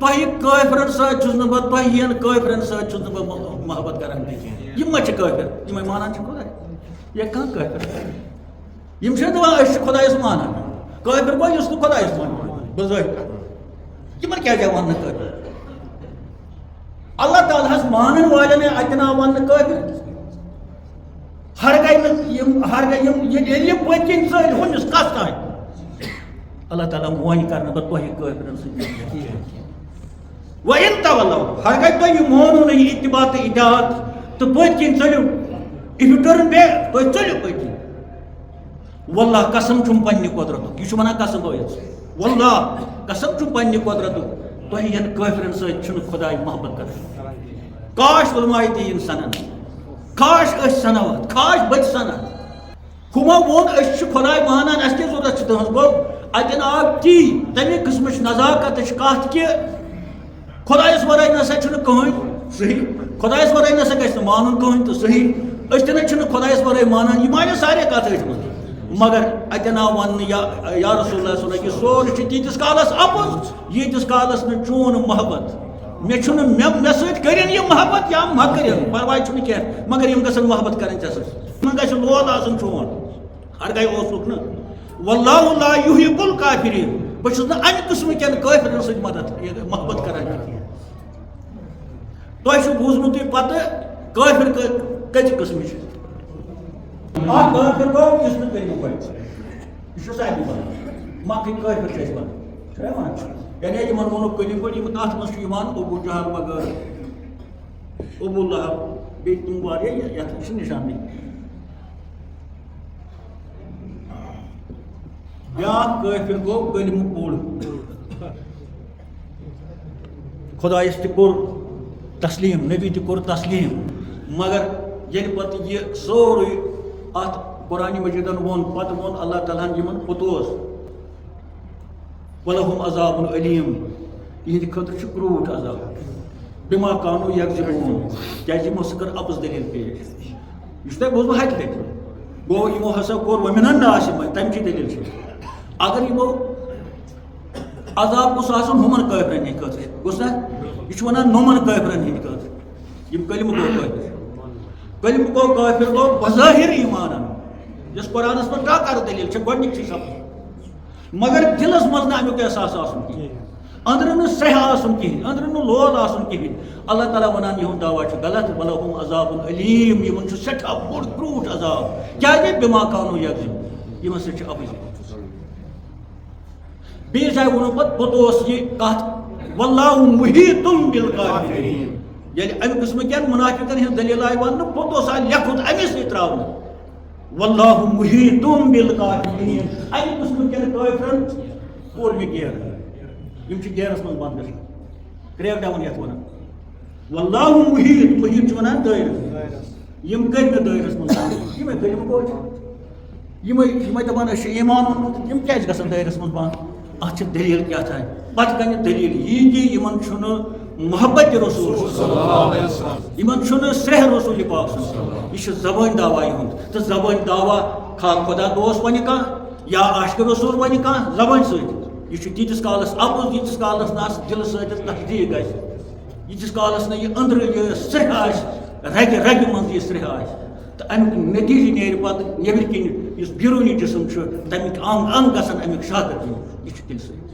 تۄہہِ کٲفرن سۭتۍ چھُس نہٕ بہٕ تۄہہِ ہِوٮ۪ن کٲفرن سۭتۍ چھُس نہٕ بہٕ محبت کران یِم ما چھِ کٲفر یِمے مانان چھِ خۄداے یا کانٛہہ کٲفر یِم چھِنہٕ دپان أسۍ چھِ خۄدایس مانان کٲفر گوٚو یُس نہٕ خۄدایس مانان بظٲہر یِمن کیٛازِ آو وننہٕ کٲفر اللہ تعالیٰ ہس مانن والن اتن آو ون قٲبل ہر گئی پت کن ژل ہُمس کس تان اللہ تعالیٰ مون کر بہٕ تۄہہِ کٲفرن سۭتۍ وَإِن تَوَلَّوْا ہر گئی تُہۍ مونو نہٕ یہِ اتباع تہٕ اطاعت تہٕ پٔتۍ کِنۍ ژٔلِو if you turn back تُہۍ ژٔلِو پٔتۍ کِنۍ واللہ قسم چھُم پننہِ قۄدرتُک یہِ چھُ ونان قسم گوٚو واللہ قسم چھُم پننہِ قۄدرتُک تۄہہِ ین کٲفرن سۭتۍ چھُنہٕ خۄداے محبت کران کاش علماء دیٖن سنن کاش أسۍ سنو اتھ کاش بہٕ تہِ سنہٕ ہُمو ووٚن أسۍ چھِ خۄداے مانان اَسہِ کیٛاہ ضروٗرت چھِ تُہنٛز گوٚو اتٮ۪ن آو تی تمہِ قٕسمٕچ نزاکتٕچ کتھ کہِ خۄدایس ورٲے نسا چھُنہٕ کٕہٕنۍ صحیح خۄدایس ورٲے نسا گژھِ نہٕ مانُن کٕہٕنۍ تہٕ صحیح أسۍ تہِ نَے چھِنہٕ خۄدایس ورٲے مانان یہِ مانہِ سارے کتھ أتھۍ منٛز مگر اتٮ۪ن آو وننہٕ یا رسول اللہ صلی اللہ علیہ وسلم یہِ سورُے چھُ تیٖتِس کالس اپُز ییٖتِس کالس نہٕ چون محبت مےٚ چھُنہٕ مےٚ سۭتۍ کٔرِنۍ یِم محبت یا مہ کٔرِنۍ پرواے چھُنہٕ کینٛہہ مگر یِم گژھن محبت کرٕنۍ ژےٚ سۭتۍ یِمن گژھِ لول آسُن چون ہر گٔے اوسُکھ نہٕ واللہ لا یحب الکافرین بہٕ چھُس نہٕ امہِ قٕسمہٕ کٮ۪ن کٲفرن سۭتۍ محبت کران کینٛہہ تۄہہِ چھُو بوٗزمُتٕے پتہٕ کٲفر کٔژِ قٕسمہٕ چھِ اکھ کٲفر گوٚو یُس نہٕ کٔرِو پَزِ یہِ چھُ سارنٕے وَنان مۄکٕنۍ کٲفر چھِ أسۍ وَنان چھُ وَنان یعنی یِمن ووٚنُکھ کٔلِو پٲٹھۍ یِم تَتھ منٛز چھُ یِوان ابوٗ جہل وغٲرٕ ابوٗ لہب بیٚیہِ تِم واریاہ یتھ چھِ نِشانٕے بیٛاکھ کٲفر گوٚو کٔلمہٕ پوٚر خۄدایس تہِ کوٚر تسلیٖم نبی تہِ کوٚر تسلیٖم مگر ییٚلہِ پتہٕ یہِ سورُے اتھ قرآنِ مجیٖدن ووٚن پتہٕ ووٚن اللہ تعالیٰ ہن یِمن پوٚتوس وَلَهُمْ عَذَابٌ عَلِيمٌ یِہنٛدِ خٲطرٕ چھُ کرٛوٗٹھ عذاب بِما کانوٗ یَکذِبوٗن کیٛازِ یِمو سۭتۍ کٔر اَپٕز دٔلیٖل پیش یہِ چھُ تۄہہِ بوٗزمُت ہَتہِ لَٹہِ گوٚو یِمو ہسا کوٚر وَمِنَ النَّاسِ منٛز تَمچی دٔلیٖل چھِ اگر یِمو عذاب گوٚژھ آسُن ہُمن کٲفرن ہِنٛدِ خٲطرٕ گوٚژھ نا یہِ چھُ ونان نوٚمن کٲفرن ہِنٛدِ خٲطرٕ یِم کلمہٕ گوٚو کٲفر کلمہٕ گوٚو کٲفر گوٚو بظٲہِر ایٖمان اَنُن یۄس قرآنس منٛز ٹاکر دٔلیٖل چھِ گۄڈنِچی سبق مگر دلس منٛز نہٕ امیُک احساس آسُن کِہیٖنۍ أنٛدرٕ نہٕ سیٚہ آسُن کِہیٖنۍ أنٛدرٕ نہٕ لول آسُن کِہیٖنۍ اللہ تعالیٰ ونان یِہُنٛد دعوا چھُ غلط وَلَهُمْ عَذابٌ عَلِیٖم یِمن چھُ سٮ۪ٹھاہ بوٚڑ کرٛوٗٹھ عذاب کیٛازِ بِما کانوٗ یَکذِبوٗن یِمن سۭتۍ چھِ اَپٕز بیٚیِس جایہِ ووٚنُو پتہٕ پوٚت اوس یہِ کتھ وَاللہُ مُحیٖطٌ بِالکافِریٖن ییٚلہِ امہِ قٕسمہٕ کٮ۪ن مُنافِقن ہِنٛز دٔلیٖل آیہِ وننہٕ پوٚت اوس آو لیکھُت امی سۭتۍ ترٛاونہٕ واللہ مُحیٖطٌ بِالکافِریٖن امہِ قٕسمہٕ کٮ۪ن کٲفرن کوٚر یہِ گیرٕ یِم چھِ گیرس منٛز بنٛد گژھان کرٛیک ڈاوُن یتھ ونان واللہ محیط محیط ونان دائرس یم کر میں دائرس من یم کلم گو یم دپان اس ایمان یم کیا گژھان دائرس من بند اتھ دلیل کیا تھا پتہ کنہ دلیل یہ کہ یمن چھن محبت رسول یمن چھن سرہ رسول پاک یہ زبان دعوی ہند تو زبان دعوی کھا خدا دوست ون کھانا یا عاشق رسول ون کھانا زبان ست یہ تیتس کالس اپز یتس کالس نا دل ست تصدیق یتس کالس نا یہ اندر یہ سرہ آس رگ رگ من یہ سرہ آس تو امیک نتیجہ نیر پتہ نیبر کن اس بیرونی جسم تمیک انگ انگ گژھان امیک شادت یہ دل ست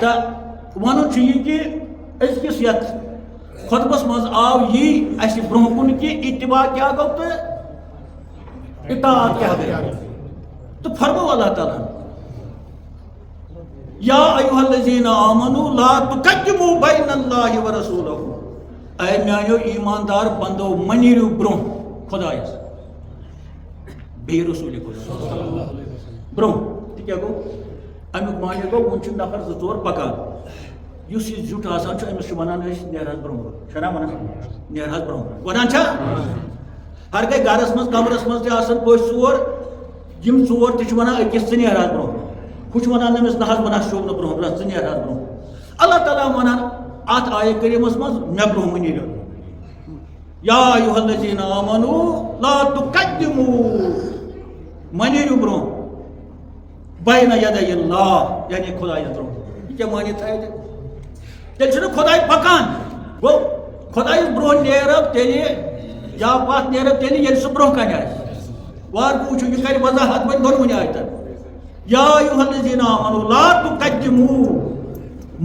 تو ون یہ کہ ازکس یت خطبس مز آو یہ اس برہ کن کہ اتباع کیا گو تو اطاعت کیا گئی تو فرمو اللہ تعالیٰ یا ایوہ الذین آمنوا لا تقدموا بین اللہ ورسولہ اے میانیو ایماندار بندو منیرو برہ خدایس بے رسول خدا برہ تہ کیا گو امیک معنی گو ون نفر زٕ ژور پکان اس یہ زیٹ آسان امس ونان نیر حظ برہ چھنا ونان نیر حظ برہ ونان چھا ہر گئی گرس مز کمرس مز تہ پٔژھۍ ژور یم ژور تہ ونان أکِس ژٕ نیر حظ برہ ہُہ ونان أمس نہ حظ بہٕ نہ شوب نہٕ برہ ژٕ نیر حظ برہ اللہ تعالیٰ ونان ات آیہ کریمس مز مے برہ منیرو یا ایھا الذین آمنوا لا تقدموا منیرو برہ بین یدی اللہ یعنی خدایس برہ یہ کیا معنی تھا تیل چھُنہٕ خداے پکان گو خدایس برہ نیرو تیلہِ یا پتھ نیرو تیلہِ ییٚلہِ سُہ برہ کنہِ آسہِ وار وٕچھو یہِ کرِ وضاحت وۄنۍ دۄنوٕنی آیتن یا ایھا الذین آمنوا لا تقدموا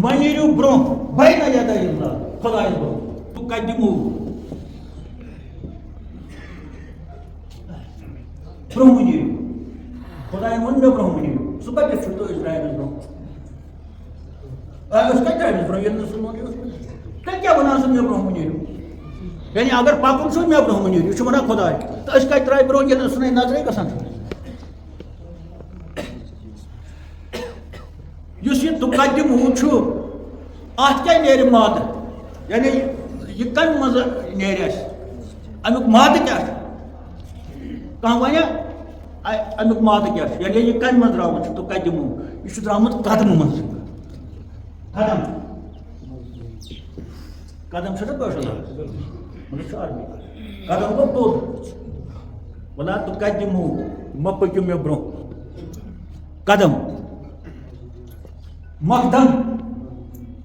منیرو برہ بین یدی اللہ خدایس برہ تقدموا برہ منیرو خدایَن ووٚن مےٚ برونٛہہ منیرو سُہ کتٮ۪تھ چھُ تہٕ أسۍ درٛایہِ برونٛہہ أسۍ کتہِ درٛایہِ برونٛہہ ییٚلہِ نہٕ سُہ ووٚن تیٚلہِ کیٛاہ وَنان ژٕ مےٚ برونٛہہ منیرو یعنی اگر پکُن چھُ مےٚ برونٛہہ منیرو یہِ چھُ وَنان خداے تہٕ أسۍ کتہِ درٛاے برونٛہہ ییٚلہِ نہٕ سُہ نظرے گژھان چھُ یُس یہِ تقدموا چھُ اتھ کیٛاہ نیرِ مادٕ یعنی یہِ کمہِ منٛز نیرِ اَسہِ امیُک مادٕ کیٛاہ چھُ کانٛہہ وَنیا امیُک مادٕ کیٛاہ چھُ یعنی یہِ کمہِ منٛز درٛامُت چھُ تقدموا یہِ چھُ درٛامُت قدمہٕ منٛز قدم قدم چھُ نا کٲشُر مگر چھُ عربی قدم گوٚو توٚد ولا تقدموا مہ پٔکِو مےٚ برونٛہہ قدم مقدم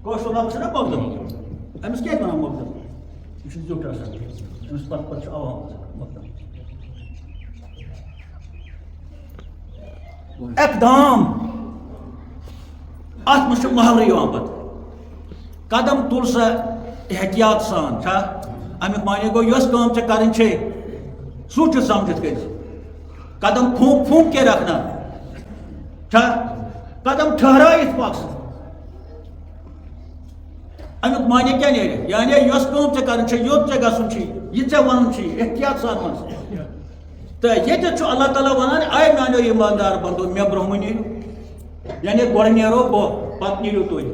کٲشُر لفظ چھُ نا مقدم أمِس کیٛازِ وَنان مقدم یہِ چھُ زیُٹھ آسان أمِس پتہٕ پتہٕ چھُ عوام آسان مقدم اقدام ات مجھ محاورٕ یِوان پتہٕ قدم تُل سا احتیاط سان چھا امیُک معنی گوٚو یۄس کٲم ژےٚ کَرٕنۍ چھے سوٗنٛچِتھ سمجھِتھ کٔرِتھ قدم پھونٛک پھونٛک کے رکھنا چھا قدم ٹھہرٲیِتھ پک ژٕ امیُک معنی کیٛاہ نیرِ یعنی یۄس کٲم ژےٚ کَرٕنۍ چھے یوٚت ژےٚ گژھُن چھُے یہِ ژےٚ وَنُن چھُے احتیاط سان وَن تہٕ ییٚتٮ۪تھ چھُ اللہ تعالیٰ وَنان اے میٛانیو ایٖماندار بنٛدو مےٚ برونٛہہ مہ نیٖرِو یعنی گۄڈٕ نیرو بہٕ پتہٕ نیٖرِو تُہۍ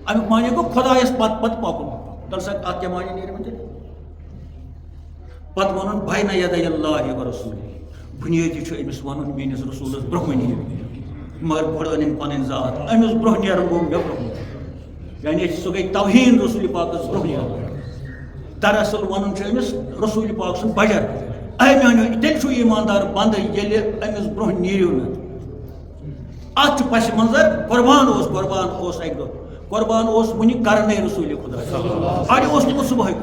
امیُک معنی گوٚو خۄدایس پتہٕ پتہٕ پکُن دراصل اتھ کیٛاہ معنی نیرِ وۄنۍ تیٚلہِ پتہٕ وَنُن بین یدی اللہ ورسوٗلہِ بُنیٲدی چھُ أمِس وَنُن میٲنِس رسوٗلس برونٛہہ مہ نیٖرِو مگر گۄڈٕ أنِن پنٕنۍ ذات أمِس برونٛہہ نیرُن گوٚو مےٚ برونٛہہ یعنی سُہ گٔے توہیٖن رسوٗلِ پاکس برونٛہہ نیرُن دراصل وَنُن چھُ أمِس رسوٗلِ پاک سُنٛد بجر اے میانیو تیٚلہِ چھُ ایٖماندار بنٛدٕ ییٚلہِ أمِس برونٛہہ نیٖرِو نہٕ اتھ چھُ پس منظر قربان اوس اکہِ دۄہ قربان اوس وٕنہِ کرنے رسوٗلِ خۄدا اڑِ اوس نہٕ صبحٲے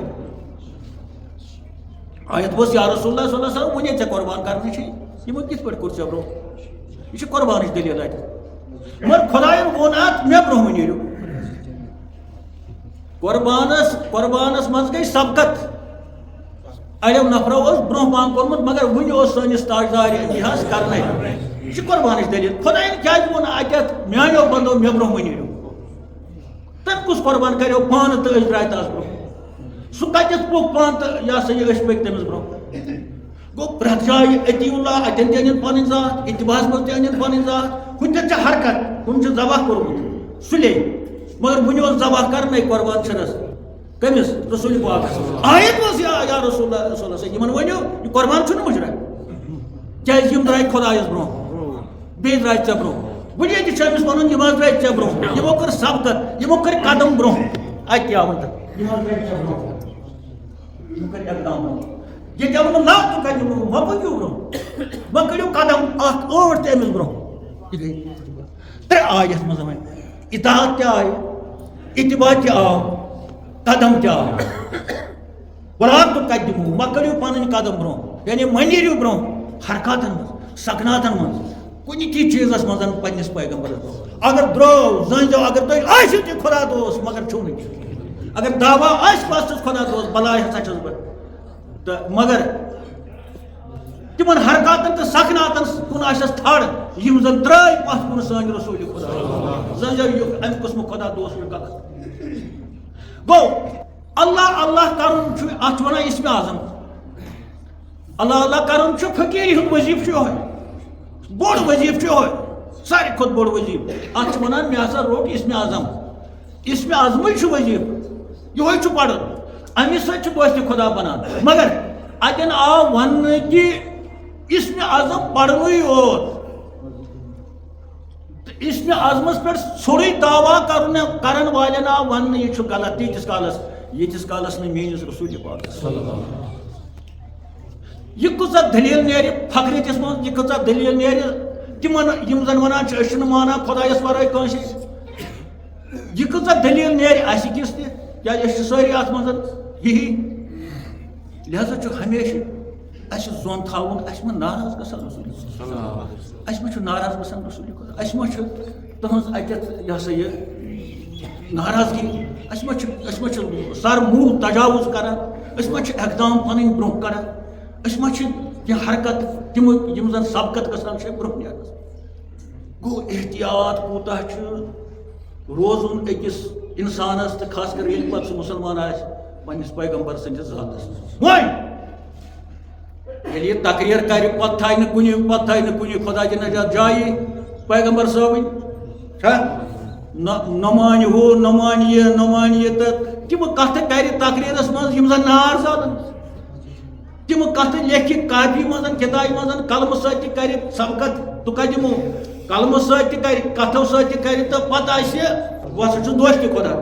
آیت اوس یا رسول اللہ صلی اللہ علیہ وسلم وٕنے ژےٚ قربان کرنہِ چھِ یِمو کِتھ پٲٹھۍ کوٚر ژےٚ برونٛہہ یہِ چھِ قربانٕچ دٔلیٖل اتہِ مگر خۄداین ووٚن اتھ مےٚ برونٛہہ مہ نیٖرِو قربانس منٛز گٔے سبقت اڑیو نفرو اوس برونٛہہ پہن کوٚرمُت مگر وٕنہِ اوس سٲنِس تاجدارِ اِنڈیاہس کرنے یہِ چھِ قربانٕچ دٔلیٖل خۄداین کیٛازِ ووٚن اتٮ۪تھ میانیو بنٛدو مےٚ برونٛہہ مہ نیٖرِو تٔمۍ کُس قربان کریو پانہٕ تہٕ أسۍ درٛاے تس برونٛہہ سُہ کتٮ۪تھ پوٚک پانہٕ تہٕ یہِ ہسا یہِ أسۍ پٔکۍ تٔمِس برونٛہہ گوٚو پرٛٮ۪تھ جایہِ اطیع اللہ اتٮ۪ن تہِ أنِن پنٕنۍ ذات اتباہس منٛز تہِ أنِن پنٕنۍ ذات کُنہِ چھِ حرکت کُنہِ چھُ ذبح کوٚرمُت سُلے مگر وٕنہِ اوس ذبح کرنے قربان چھِنس کمس رسول پاک آیت مز یا رسول اللہ صلی اللہ علیہ وسلم یمن ونیو یہ قربان چھُنہٕ مُجرم کیازِ یِم درٛاے خۄدایَس برٛونٛہہ بیٚیہِ درٛاے ژےٚ برٛونٛہہ وٕنہِ تہِ چھُ أمِس وَنُن یِم حظ درٛاے ژےٚ برٛونٛہہ یِمو کٔر سبقت یِمو کٔرۍ قدم برٛونٛہہ اَتہِ کیٛاہ ووٚن تَتھ یِم حظ درٛاے ژےٚ برٛونٛہہ یِم کٔرۍ اقدام برٛونٛہہ ییٚتہِ ووٚن نا تُہۍ کَتہِ برٛونٛہہ وۄنۍ پٔکِو برٛونٛہہ وۄنۍ کٔرِو قدم اکھ ٲٹھ تہِ أمِس برٛونٛہہ یہِ گٔے ترٛےٚ آیہِ یَتھ منٛز وۄنۍ اطاعت تہِ آیہِ اتباع تہِ آو قدم تہِ آو وَلات تُہۍ کَتہِ دِمو وۄنۍ کٔرِو پَنٕنۍ قدم برٛونٛہہ یعنی وۄنۍ نیٖرِو برٛونٛہہ حرکاتن منٛز سکناتن منٛز کُنہِ تہِ چیٖزس منٛز پنٛنِس پیغمبرس اگر درٛاو زٲنۍزیو اگر تُہۍ آسِو تہِ خۄدا دوست مگر چھُو نہٕ کینٛہہ اگر دعوا آسہِ پَستس خۄدا دوست بلاے ہسا چھُس بہٕ تہٕ مگر تِمن حرکاتن تہٕ سکناتن کُن آسٮ۪س تھر یِم زن ترٛٲے پتھ کُن سٲنۍ رسوٗلِ خۄدا زٲنۍزیو یہِ اَمہِ قٕسمُک خۄدا دوست چھُ غلط گوٚو اللہ اللہ کرُن چھُ اتھ چھُ ونان اسمِ اعظم اللہ اللہ کرُن چھُ فقیٖری ہُنٛد وظیٖفہٕ چھُ یِہوے بوٚڑ وظیٖفہٕ چھُ یِہوے ساروی کھۄتہٕ بوٚڑ وظیٖفہٕ اتھ چھِ ونان مےٚ ہسا روٚٹ اسمِ اعظم اسمِ اعظمٕے چھُ وظیٖفہٕ یِہوے چھُ پرُن امہِ سۭتۍ چھُ دوستِ خۄدا بنان مگر اتٮ۪ن آو وننہٕ کہِ اسمِ اعظم پرنُے یوت تہٕ اسمِ اعظمس پٮ۪ٹھ ژھوٚرُے دعوا کرن والٮ۪ن آو وننہٕ یہِ چھُ غلط تیٖتِس کالس نہٕ میٲنِس رسوٗلِ پاکس یہ کۭژاہ دلیٖل نیرِ فخرِتِس منٛز یہِ کۭژاہ دلیٖل نیرِ تِمن یِم زن ونان چھِ أسۍ چھِنہٕ مانان خۄدایس ورٲے کٲنٛسہِ یہِ کۭژاہ دلیٖل نیرِ اَسہِ کِس تہِ کیازِ أسۍ چھِ سٲری اتھ منٛز یِہی لہذا چھُ ہمیشہٕ اَسہِ زوٚن تھاوُن اَسہِ مہ ناراض گژھان رسوٗلِ اَسہِ مہ چھُ ناراض گژھان رسوٗلِ خۄدا اَسہِ مہ چھُ تُہنٛز اَتٮ۪تھ یہِ ہسا یہِ ناراضگی أسۍ مہ چھِ سر موٗ تجاوُز کران أسۍ مہ چھِ اقدام پنٕنۍ برٛونٛہہ کران أسۍ مہ چھِ کینٛہہ حرکت تِم یِم زن سبقت گژھان چھِ برٛونٛہہ نیرنس گوٚو احتیاط کوٗتاہ چھُ روزُن أکِس اِنسانس تہٕ خاص کر ییٚلہِ پتہٕ سُہ مُسلمان آسہِ پننِس پیغمبر سٕنٛدِس ذاتس وۄنۍ ییٚلہِ یہِ تقریر کرِ پتہٕ تھایہِ نہٕ کُنہِ خۄدا دِ نجات جایہِ پیغمبر صٲبٕنۍ چھا نہ مانہِ ہُہ نہ مانہِ یہِ تہٕ تِمہٕ کتھٕ کرِ تقریرس منٛز یِم زن نار زالن تِم کتھٕ لیکھِ کاپی منٛز کِتابہِ منٛز قلمہٕ سۭتۍ تہِ کرِ سبقت تہٕ کتہِ دِمو قلمہٕ سۭتۍ تہِ کرِ کتھو سۭتۍ تہِ کرِ تہٕ پتہٕ آسہِ بہٕ ہسا چھُس دوستہِ خۄدا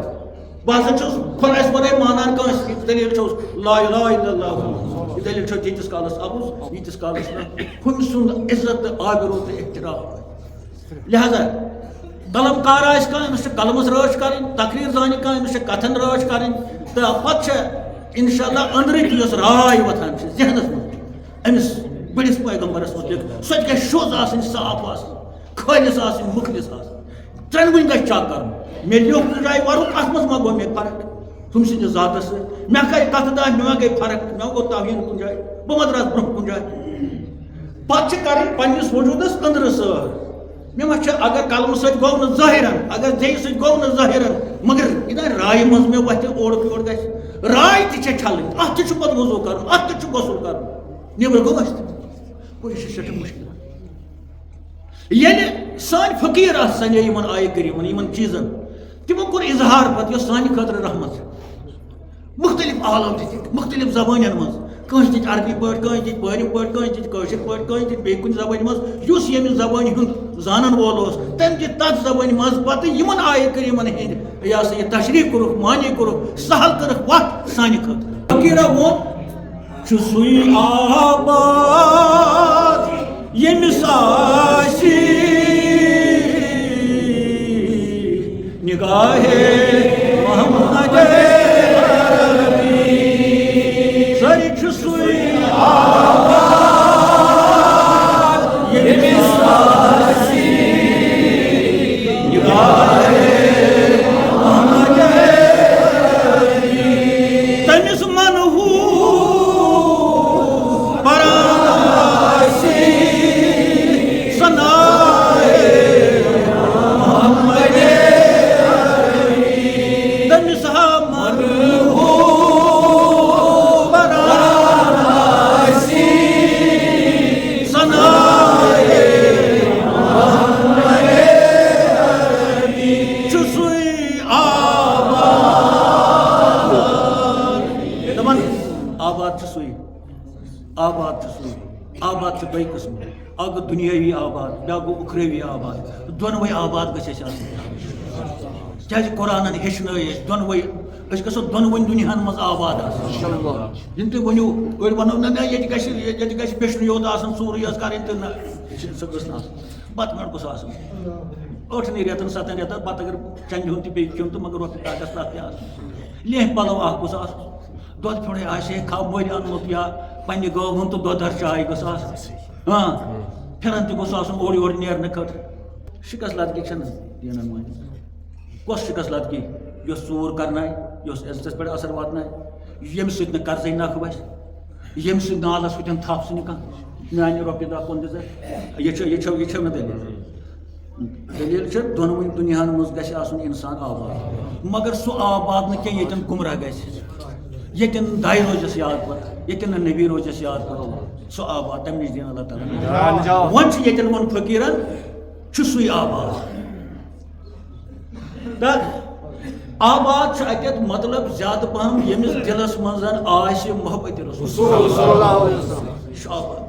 بہٕ ہسا چھُس خۄدایس ورٲے مانان کٲنٛسہِ یہِ دٔلیٖل چھُس لا اِلہَ اِلَّا اللہُ یہِ دٔلیٖل چھو تیٖتِس کالس ابُز ییٖتِس کالس نہٕ ہُمہِ سُنٛد عزت تہٕ آبروٗ تہٕ احترام لہذا قلم کار آسہِ کانٛہہ أمِس چھِ قلمس رٲچھ کرٕنۍ تقریٖر زانہِ کانٛہہ أمِس چھِ کتھن رٲچھ کرٕنۍ تہٕ پتہٕ چھِ انشاء اللہ أنٛدرٕ تہِ یۄس راے وۄتھان چھِ ذہنس منٛز أمِس بٔڑِس پیغمبرس مُتعلق سۄ تہِ گژھِ شوٚژ آسٕنۍ صاف آسٕنۍ خٲلِص آسٕنۍ مُخلِص آسٕنۍ ژۄنوٕنۍ گژھِ چک کرُن مےٚ لیوٚکھ کُنہِ جایہِ ورُق اتھ منٛز ما گوٚو مےٚ فرق تٔمۍ سٕنٛدِس ذاتس سۭتۍ مےٚ کرِ کتھٕ داہ مےٚ ما گٔے فرق مےٚ گوٚو توہیٖن کُنہِ جایہِ بہٕ ما درٛاس برٛونٛہہ کُنہِ جایہِ پتہٕ چھِ کرٕنۍ پننِس وجوٗدس أنٛدرٕ سۭتۍ مےٚ ما چھِ اگر قلمہٕ سۭتۍ گوٚو نہٕ ظٲہِرن اگر زیٚیہِ سۭتۍ گوٚو نہٕ ظٲہِرن مگر یہِ دَپہِ رایہِ منٛز مےٚ وتھِ اورُک یورٕ گژھِ راے تہِ چھےٚ چھلٕنۍ اتھ تہِ چھُ پتہٕ وضوٗ کرُن اتھ تہِ چھُ غسُل کرُن نیبر گوٚو اَسہِ گوٚو یہِ چھُ سٮ۪ٹھاہ مُشکِل ییٚلہِ سٲنۍ فقیٖر اتھ سنجے یِمن آیہِ کٔرِمن یِمن چیٖزن تِمو کوٚر اظہار پتہٕ یۄس سانہِ خٲطرٕ رحمت چھِ مختلف عالم دِتِکھ مختلف زبانن منٛز کٲنٛسہِ دِتۍ عربی پٲٹھۍ کٲنٛسہِ دِتۍ پٲرِم پٲٹھۍ کٲنٛسہِ دِتۍ کٲشِر پٲٹھۍ کٲنٛسہِ دِتۍ بیٚیہِ کُنہِ زبانہِ منٛز یُس ییٚمہِ زبانہِ ہُنٛد زانن وول اوس تٔمۍ دِتۍ تتھ زبانہِ منٛز پتہٕ یِمن آیہِ کٔرِمن ہٕنٛدۍ یہِ ہسا یہِ تشریح کوٚرُکھ معنے کوٚرُکھ سہل کٔرٕکھ وتھ سانہِ خٲطرٕ فقیٖرا ووٚن چھُ سُے آباد ییٚمِس آسہِ نگاہے محمد سٲری چھُ سُے آباد ییٚمِس آسہِ نگاہے محمد تٔمِس منہوٗ پران آسہِ سنائے محمد تٔمِس ہا آباد بیٛاکھ گوٚو اُکھرٲوی آباد دۄنوَے آباد گٔژھۍ اَسہِ آسٕنۍ کیٛازِ قرآنَن ہیٚچھنٲے أسۍ دۄنوَے أسۍ گژھو دۄنوٕنی دُنیاہَن منٛز آباد آسٕنۍ یِم تُہۍ ؤنِو أڑۍ وَنو نہ نہ ییٚتہِ گژھِ بیٚچھنٕے یوت آسُن ژوٗرٕے یٲژ کَرٕنۍ تہٕ نہ سُہ گٔژھ نہٕ آسُن بَتہٕ گنٛڈ گوٚژھ آسُن 8 رٮ۪تَن 7 رٮ۪تَن پَتہٕ اگر چَنٛدِ ہُنٛد تہِ پیٚیہِ کھیوٚن تہٕ مگر رۄپیہِ کاکَس تَتھ تہِ آسُن لیٚہہ پَلو اَکھ گوٚژھ آسُن دۄدٕ پھیوٚرٕے آسہِ ہے کھاو مٔرۍ اَنمُت یا پنٛنہِ گٲو ہُنٛد تہٕ دۄدَر چاے گٔژھ آسٕنۍ پھِرَن تہِ گوٚژھ آسُن اورٕ یورٕ نیرنہٕ خٲطرٕ شِکَس لَدکی چھَنہٕ دیٖنَن وۄنۍ کۄس شِکَس لَدکی یۄس ژوٗر کَرنایہِ یۄس عزتَس پٮ۪ٹھ اَثر واتنایہِ ییٚمہِ سۭتۍ نہٕ قرضٕے نکھٕ وَسہِ ییٚمہِ سۭتۍ نالَس سۭتۍ تھپھ ژھٕنہِ کانٛہہ میٛانہِ رۄپیہِ دَہ کُن دِژ یہِ چھو نہٕ دٔلیٖل چھِ دۄنوٕنی دُنیاہَن منٛز گژھِ آسُن اِنسان آباد مگر سُہ آباد نہٕ کینٛہہ ییٚتٮ۪ن گُمراہ گژھِ ییٚتٮ۪ن نہٕ داے روزٮ۪س یاد پَتہٕ ییٚتٮ۪ن نہٕ نبی روزٮ۪س یاد پَتہٕ سُہ آباد تَمہِ نِش دِیِن اللہ تعالیٰ وۄنۍ چھِ ییٚتٮ۪ن ووٚن فقیٖرَن چھُ سُے آباد تہٕ آباد چھُ اَتٮ۪تھ مطلب زیادٕ پَہَم ییٚمِس دِلَس منٛز آسہِ محبتِ رسول چھُ آباد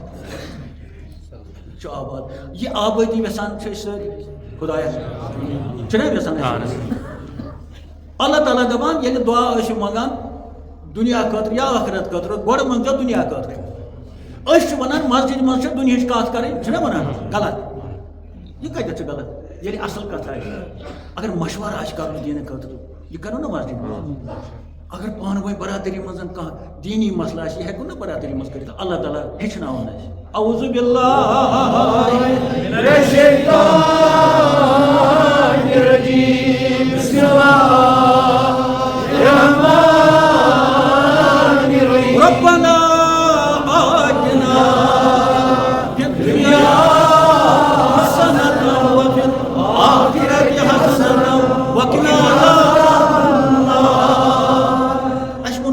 چھُ آباد یہِ آبٲدی یژھان چھِ أسۍ سٲری خۄدایا چھِنہ یژھان اللہ تعالیٰ دَپان ییٚلہِ دُعا ٲسِو منٛگان دُنیا خٲطرٕ یا ٲخرت خٲطرٕ گۄڈٕ منٛگزیو دُنیا خٲطرٕ أسۍ چھِ وَنان مسجِدِ منٛز چھِ دُنہِچ کَتھ کَرٕنۍ چھِنہ وَنان غلط یہِ کَتٮ۪تھ چھِ غلط ییٚلہِ اَصٕل کَتھ آسہِ اگر مشوَرٕ آسہِ کَرُن دیٖنہٕ خٲطرٕ یہِ کَرو نہ مسجِدِ منٛز اگر پانہٕ ؤنۍ برادٔری منٛز کانٛہہ دیٖنی مسلہٕ آسہِ یہِ ہٮ۪کو نہ برادٔری منٛز کٔرِتھ اللہ تعالیٰ ہیٚچھناوان اَسہِ اعوذ باللہ من الشیطان الرجیم بسم اللہ الرحمن الرحیم ربنا آتنا فی الدنیا حسنة وفی الآخرة حسنة وقنا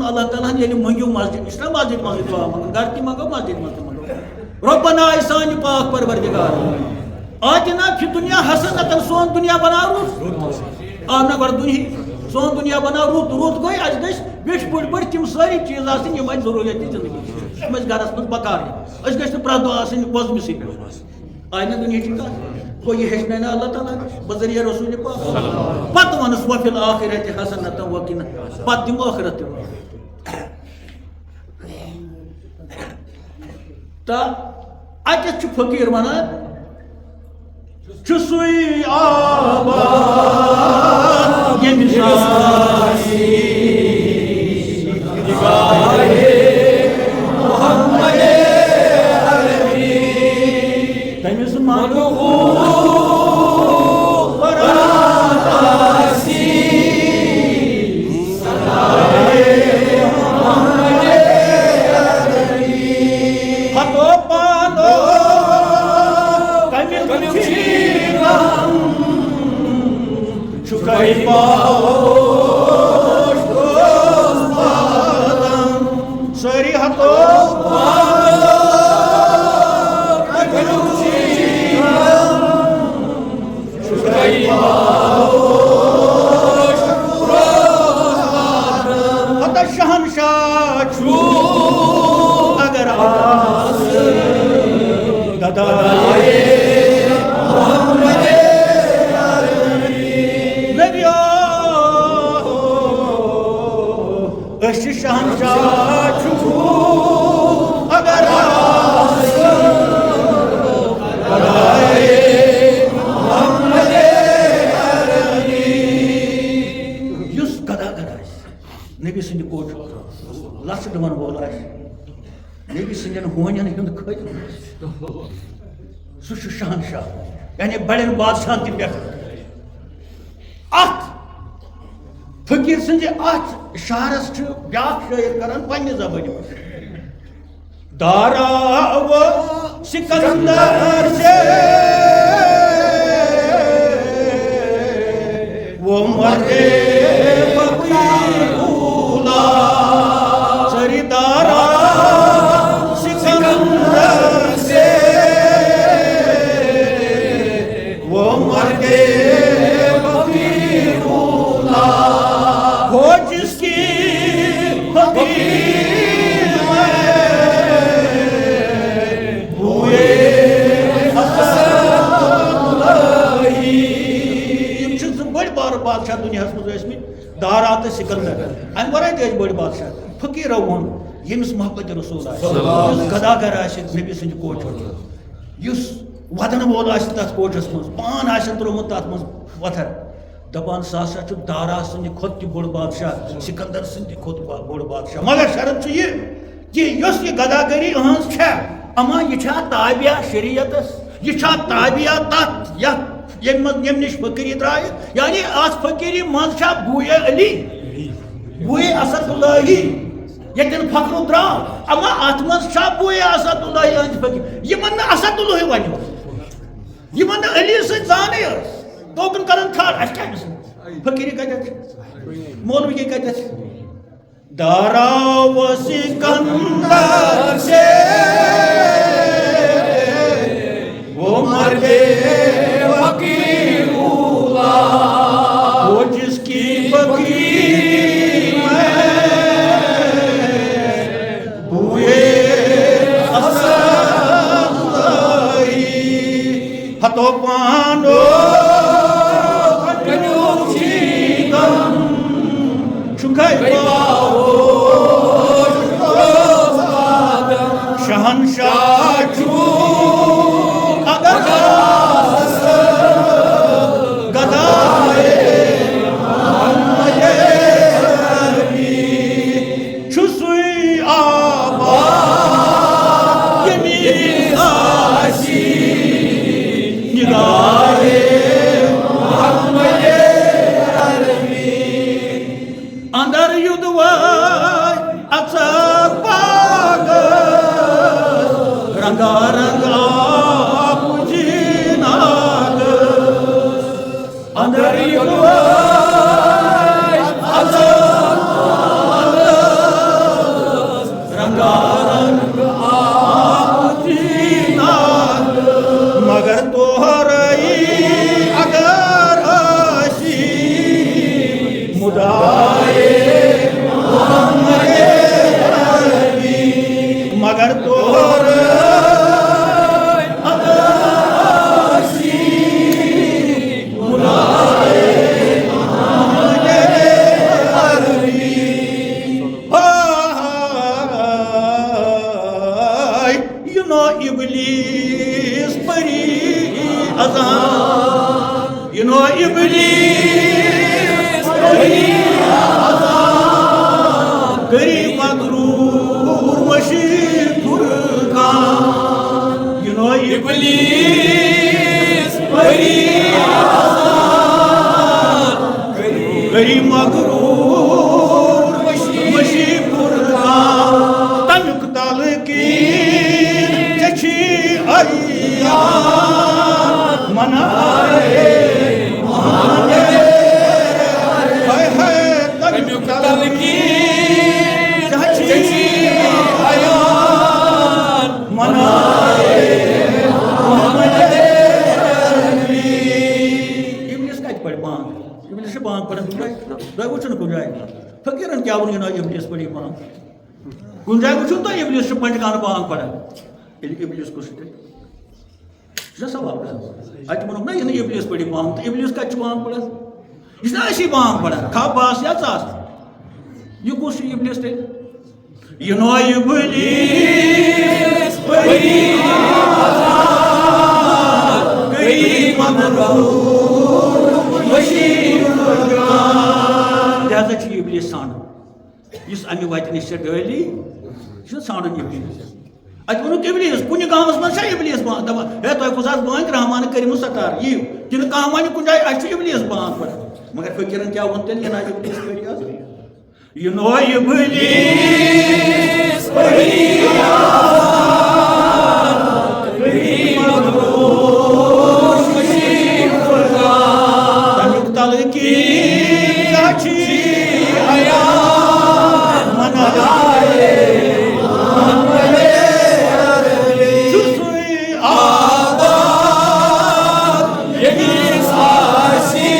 اللہ تعالیٰ ہن ییٚلہِ منٛگِو مسجد یہِ چھُنہ مسجد منٛزٕے دُعا منٛگُن گرِ تہِ منٛگو مسجد منٛز تہِ منٛگو رۄبنا آے سانہِ پاک پروردِگار آتِنا فی دُنیا حسنتن سون دُنیا بناو رُت آو نہ گۄڈٕ دُنہِکۍ سون دُنیا بناو رُت رُت گوٚو اَسہِ گٔژھۍ ویٚٹھۍ پٲٹھۍ پٲٹھۍ تِم سٲری چیٖز آسٕنۍ یِم اَسہِ ضروٗریت زندگی یِم اَسہِ گرَس منٛز بکارٕنۍ أسۍ گٔژھۍ نہٕ پرٛٮ۪تھ دۄہ آسٕنۍ وۄزمِسٕے پٮ۪ٹھ آیہِ نہ دُنہِچی کَتھ گوٚو یہِ ہیٚچھناے نہٕ اللہ تعالیٰ بذریعہ رسوٗلِ پاک پتہٕ وَنُس وفی الآخرة حسنة وقنا پتہٕ دِمو ٲخرت تہِ تہٕ اَتٮ۪تھ چھُ فقیٖر وَنان چھُ سُے آباد ییٚمِس تٔمِس سٲری ہتو ہتہ شہنشاہ چھُ اگر گدایے أسۍ چھِ شہنشاہ چھُ اگر یُس گداگر آسہِ نبی سٕنٛدِ کوچ لژھٕ ڈُوَن وول آسہِ نبی سٕنٛدٮ۪ن ہونٮ۪ن ہُنٛد خٲطرٕ سُہ چھُ شہنشاہ یعنی بڑٮ۪ن بادشاہن تہِ پٮ۪ٹھ اَتھ فقیٖر سٕنٛدِ اَتھ شعرس چھُ بیٛاکھ شٲعر کران پننہِ زبٲنہِ منٛز داراو سکندر سے وہ مرے فقیر اولا سری داراو سکندر سے وہ مرے فقیر اولا وہ جس کی فقیر میں ہوئے حسن بادشاہ دنیا مزمت دارا تو سکندر ام ورائے بڑ بادشاہ فقیرو ون یمس محبت رسول گداگر نبی سند کوچ اس ودن وول تر کوچس من پان ترومت تر من وتر دپان سا دارا سند کھت تہ بوڑ بادشاہ سکندر سند کھت بوڑ بادشاہ مگر شرط یہ کہ اس یہ گداگری اہز اما یہ تابعہ شریعتس یہ تابعہ تت یم نش فقیری درائے یعنی ات فقیری من بوئے علی بوئے اسد اللہ یتن فخر درا اما ات من بوئے اسد اللہ فقیر یہ اسد اللہ ونو یہ علی سن زانے توکن کرن کھار اس فقیری کتھ مولوی کتھ دارا و سکندر سے وہ مر گئے فقیر ہوا وہ جس کی فقیر میں بوئے اسد لائی ہتو پانو شہنشاہ گدائے چھسوئی آبا یمی آسی نگاہے اندر یدوائی اچھا پاگ رنگا رنگا پوچھی ناگ اندر یدوائی اچھا رنگا رنگا پوچھی ناگ مگر تو رئی اگر آشی مدائے مگر تو ابلیس پری ازان ابلیس پری ازان گری مغرور مشیر فرقان ابلیس پری ازان گری مغرور مشیر فرقان تمیک تلقین چچھی ایان منائے تمیک تلقین چچھی ایان منائے ابلیس کت پڑھ بانگ ابلیس بانگ پڑھن تھی وچن کن جائے فقیرن کیا ون ابلیس پڑھی بانگ کن جائے وچن تو ابلیس پنڈکان بانگ پڑھن ابلیس کس سوال ات ونک نا یہ ابلیس پڑھی بانگ تو ابلیس کت بانگ پڑھن یہ اسی بانگ پڑھن کھا باس یا ژاس یہ کس ابلیس تیل یہ نو ابلیس پڑھی گئی مغرور مشیر فرقان لہذا چھ ابلیس سان اس امہ وتہ نش گالی یہ سانن ابلیس ات ونک ابلیس کن گامس من ابلیس بان دپان ہے تہ کس بانگ رحمان کریم ستار یہ کن کھانا ون کن جائے اس ابلیس بانگ پڑھان مگر فقیرن کیا ون تیل یہ نا ابلیس پڑھی یہ نو ابلیس پڑھی مغرور مشیر فرقان تمیک تلقین چچھی ایان منائے چھسوئی آباد یمی آسی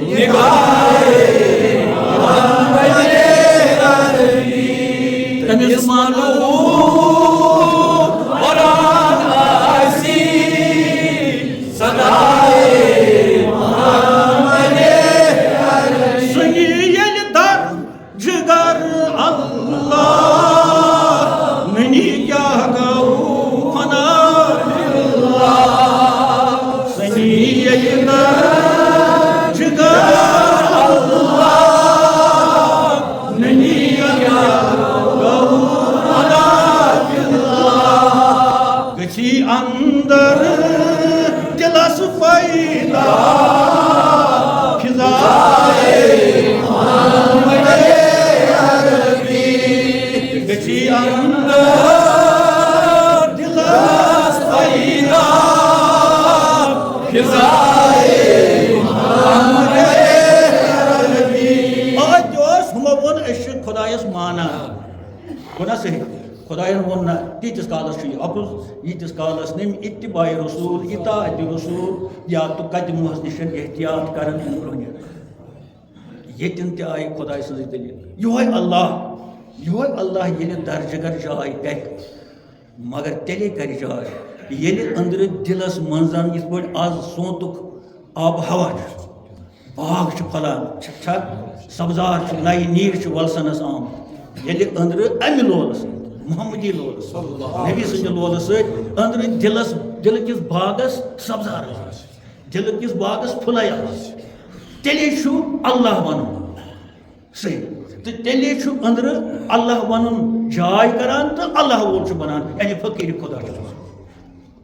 نگاہے تمیز مانو ہمو وون خدایس مانا گونا صحیح خدایان وون نا تیتس کالس یہ اپز یتس کالس نم اتباع رسول اطاعت رسول یا تو قدموس نشن احتیاط کرن برہ یتن تہ آئی خدای سن دلیل یہ اللہ یل درجگر جائے کر مگر تیلے کر جائے یل اندر دلس منزن یہ پہ آز سونتک آب ہوا باغ پھلان سبزار نئی نیر ولسنس آم یل اندر امہ لول محمدی لول نبی سند لول اندر دل کس باغس سبزار دل کس باغس پھلے تیلے اللہ ون صحیح تو تیلے اندر اللہ ون جائے کران تو اللہ وول بنان یعنی فقیر خدا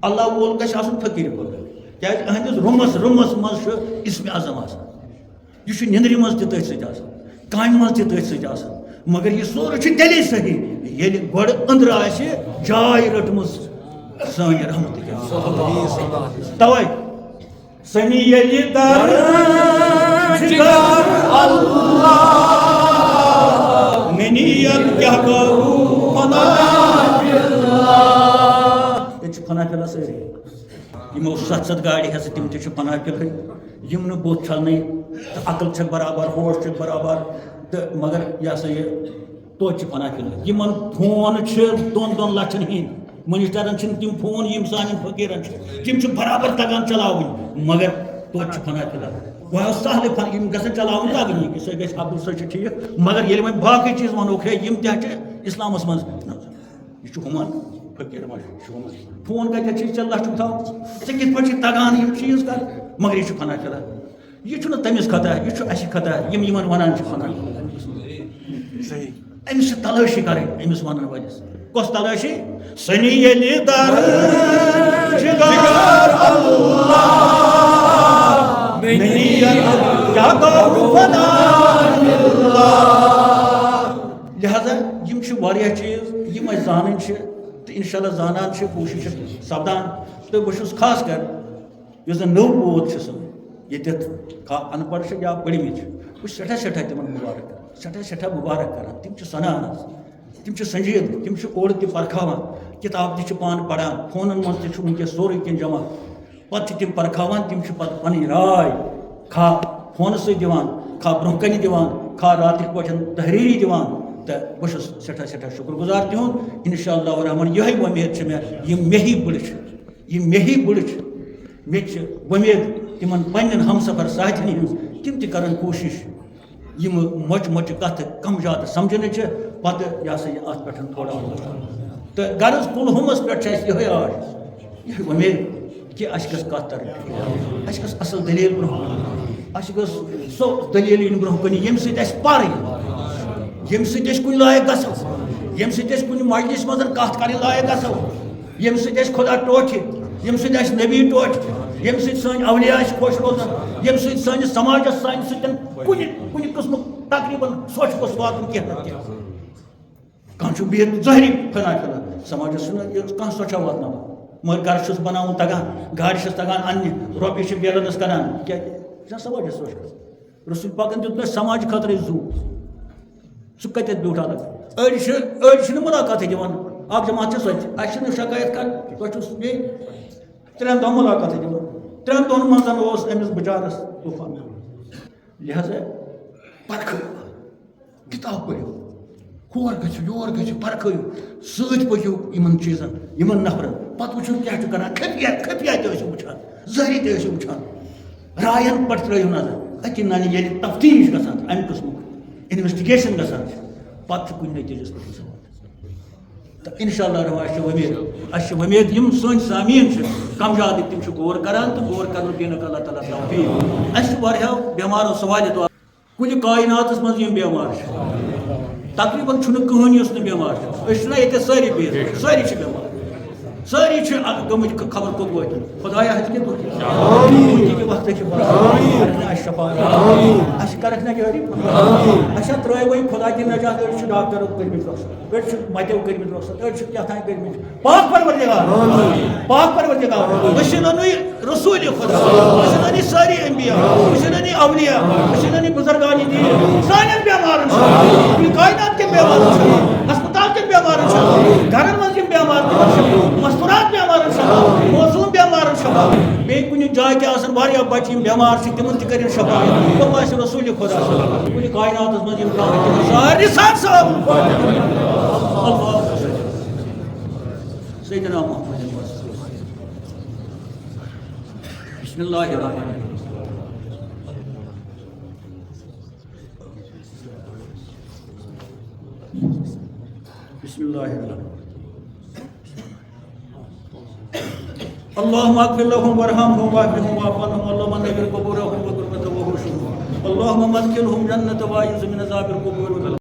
اللہ وول گھس آسن فقیر خدا کیاز اہندس رومس مز اسم اعظم آسان یہ نندر مز تہ تھی سۭتۍ آسان کامہِ منٛز تہِ تٔتھۍ سۭتۍ آسان مگر یہ سورُے چھُ تیلے صحیح ییٚلہِ گۄڈٕ أنٛدرٕ آسہِ جاے رٔٹمٕژ سٲنۍ رحمتہِ توے سنی ییٚلہِ درجگار اللہ منیت کیا کرو فنا یہ فنا پلا ساری یمو 7 گاڑی ہس تم تہ فنا پلے یم نہ بوت چھلنے تو عقل چھ برابر ہوش چھ برابر تو مگر یہ سا یہ توتہ فنا پلے یمن فون چھ 2 لچھن ہند منسٹرن چھ تم فون یم سان فقیرن تم چھ برابر تگان چلاون مگر توتہ فنا پلے وہ سہل فن یم گژھن چلاون تگنی سہ گژھِ عقل سہ چھ ٹھیک مگر ییٚلہِ وۄنۍ باقٕے چیٖز وَنوکھ ہے یم تہِ چھِ اِسلامس منٛز یہ چھُ ہُمن فقیٖر ما چھُ ہُمن فون کتٮ۪تھ چھِ ژےٚ لچھُک تھاوُن ژےٚ کِتھ پٲٹھۍ چھِ تگان یِم چیٖز کر مگر یہِ چھُ فنا فِلا یہ چھُنہٕ تٔمِس خطا یہِ چھُ اَسہِ خطا یِم یِمن وَنان چھِ فنا أمِس چھِ تلٲشی کرٕنۍ أمِس وَنن وٲلِس کۄس تلٲشی سنی ییٚلہِ درجگار اللہ کیا کرو فنا لہذا یم واریاہ چیز یم زانن تو انشاءاللہ زانان کوشش سپدان تو بہت خاص کر اس نو پوت یتھ ان پڑھ یا پڑھمت بہت سٹھا تمن مبارک سٹھا مبارک کران تم سنان تم سنجید تم اور تہ پرکھاوان کتاب تہ پان پڑھان فونن من تہ ونکس سورے کینٛہہ جمع پتہ تم پرکھاوان تم پتہ پنٕنۍ راے کھا فون سی دیوان کھا برہ کن دیوان کھا رات پہ تحریری دیوان تو بہت سٹھا شکر گزار تہد انشاء اللہ الرحمن یہ ومید مے ہی بڑھ مے ومید تمن پن ہمسفر ساتھن ہز تم تہ کرن کوشش یم مچ کت کم زیادہ سمجھنے پتہ یہ سا یہ ات پہ تھوڑا تو غرض کلہمس پہ یہ آج یہ ومید کہ اس گھس کت تر اس گھس اصل دلیل برہ اس گھس سو دلیل ان برہ کن یم سۭتۍ اس پار یم سۭتۍ اس کن لائق گژھو یم سۭتۍ اس کن مجلس مز کت کرن لائق گژھو یم سۭتۍ اس خدا ٹوٹھ یم سۭتۍ اس نبی ٹوٹھ یم سۭتۍ سٲنۍ اولیاء خوش روزان یم سۭتۍ سٲنِس سماجس سانہِ سۭتۍ کُنہِ قٕسمُک تقریباً سوچ گوٚژھ واتُن کینٛہہ نتہٕ کینٛہہ کانٛہہ چھُ بِہِتھ ظٲہری فنا سماجس چھُنہٕ کانٛہہ سوچا واتناوان مگر گھر چھُس بناوُن تگان گاڑِ چھس تگان اننہِ رۄپیہِ چھِ بیلنس کران کیٛازِ سماجس سوچ رسول پاکن دیُت مےٚ سماج خٲطرٕ زوٗ سُہ کتٮ۪تھ بیوٗٹھ الگ أڑۍ چھِنہٕ مُلاقاتٕے دِوان اکھ جماعت چھِ سۄ تہِ اَسہِ چھِنہٕ شکایت کرٕنۍ تۄہہِ چھُس بیٚیہِ 3 دۄہ مُلاقاتٕے دِوان 3 دۄہن منٛز اوس أمِس بِچارس طوٗفان لہذا پرکھٲیِو کِتاب پٔرِو ہور گژھِو یور گژھِو پرکھٲیِو سۭتۍ پٔکِو یِمن چیٖزن یِمن نفرن پتہٕ وٕچھِو کیٛاہ چھُ کران خفیہ تہِ ٲسِو وٕچھان ظٲہری تہِ ٲسِو وٕچھان راین پٮ۪ٹھ ترٲیِو نظر أتی ننہِ ییٚلہِ تفتیش گژھان اَمہِ قٕسمُک انویسٹِگیشن گژھان پتہٕ چھُ کُنہِ نٔتیٖجس پٮ۪ٹھ گژھان تو انشاء اللہ رحمان اَسہِ چھِ وۄمید یِم سٲنۍ سامیٖن چھِ کم زیادٕ تِم چھِ غور کران تہٕ غور کرنُک دِنُک اللہ تعالیٰ توفیٖق اَسہِ چھِ واریاہو بٮ۪مارو سوالہِ تو کُنہِ کایناتس منٛز یِم بٮ۪مار چھِ تقریٖباً چھُنہٕ کٕہٕنۍ یُس نہٕ بٮ۪مار چھُ أسۍ چھِنہ ییٚتہِ سٲری بِہِتھ سٲری چھِ بٮ۪مار ساری گمت خبر کت وات خدایا ہتھ کے وقت شفا کرک نا جاری اچھا ترے وی خدا کی نجات أڑ ڈاکٹرو کرمت رخصت أڑ متو کرمت رخصت أڑ کتان کرمت پاک پروردگار وشننی رسول خدا وشننی ساری انبیاء وشننی اولیاء وشننی بزرگان دین سانن بیمارن کائنات کے بیمارن ہسپتال کے بیمارن گھرن مز بیمار مستورات بیمارن شفا موسوم بیمارن شفا بیٚیہِ کُنہِ جایہِ تہِ آسن واریاہ بچہِ یِم بیمار چھِ تِمن تہِ کٔرِنۍ شفا تِم آسہِ رسول خدا کُنہِ کائناتس منٛز یِم کانٛہہ سارنٕے سان صاحب اللہ سیدنا محمد بسم اللہ الرحمن الرحیم بسم اللہ الرحمن الرحیم اللهم اغفر لهم وارحمهم واعفهم واعف عنهم اللهم نبر قبورهم وغربتهم وحوشهم اللهم مدخلهم جنة وأعذهم من عذاب القبور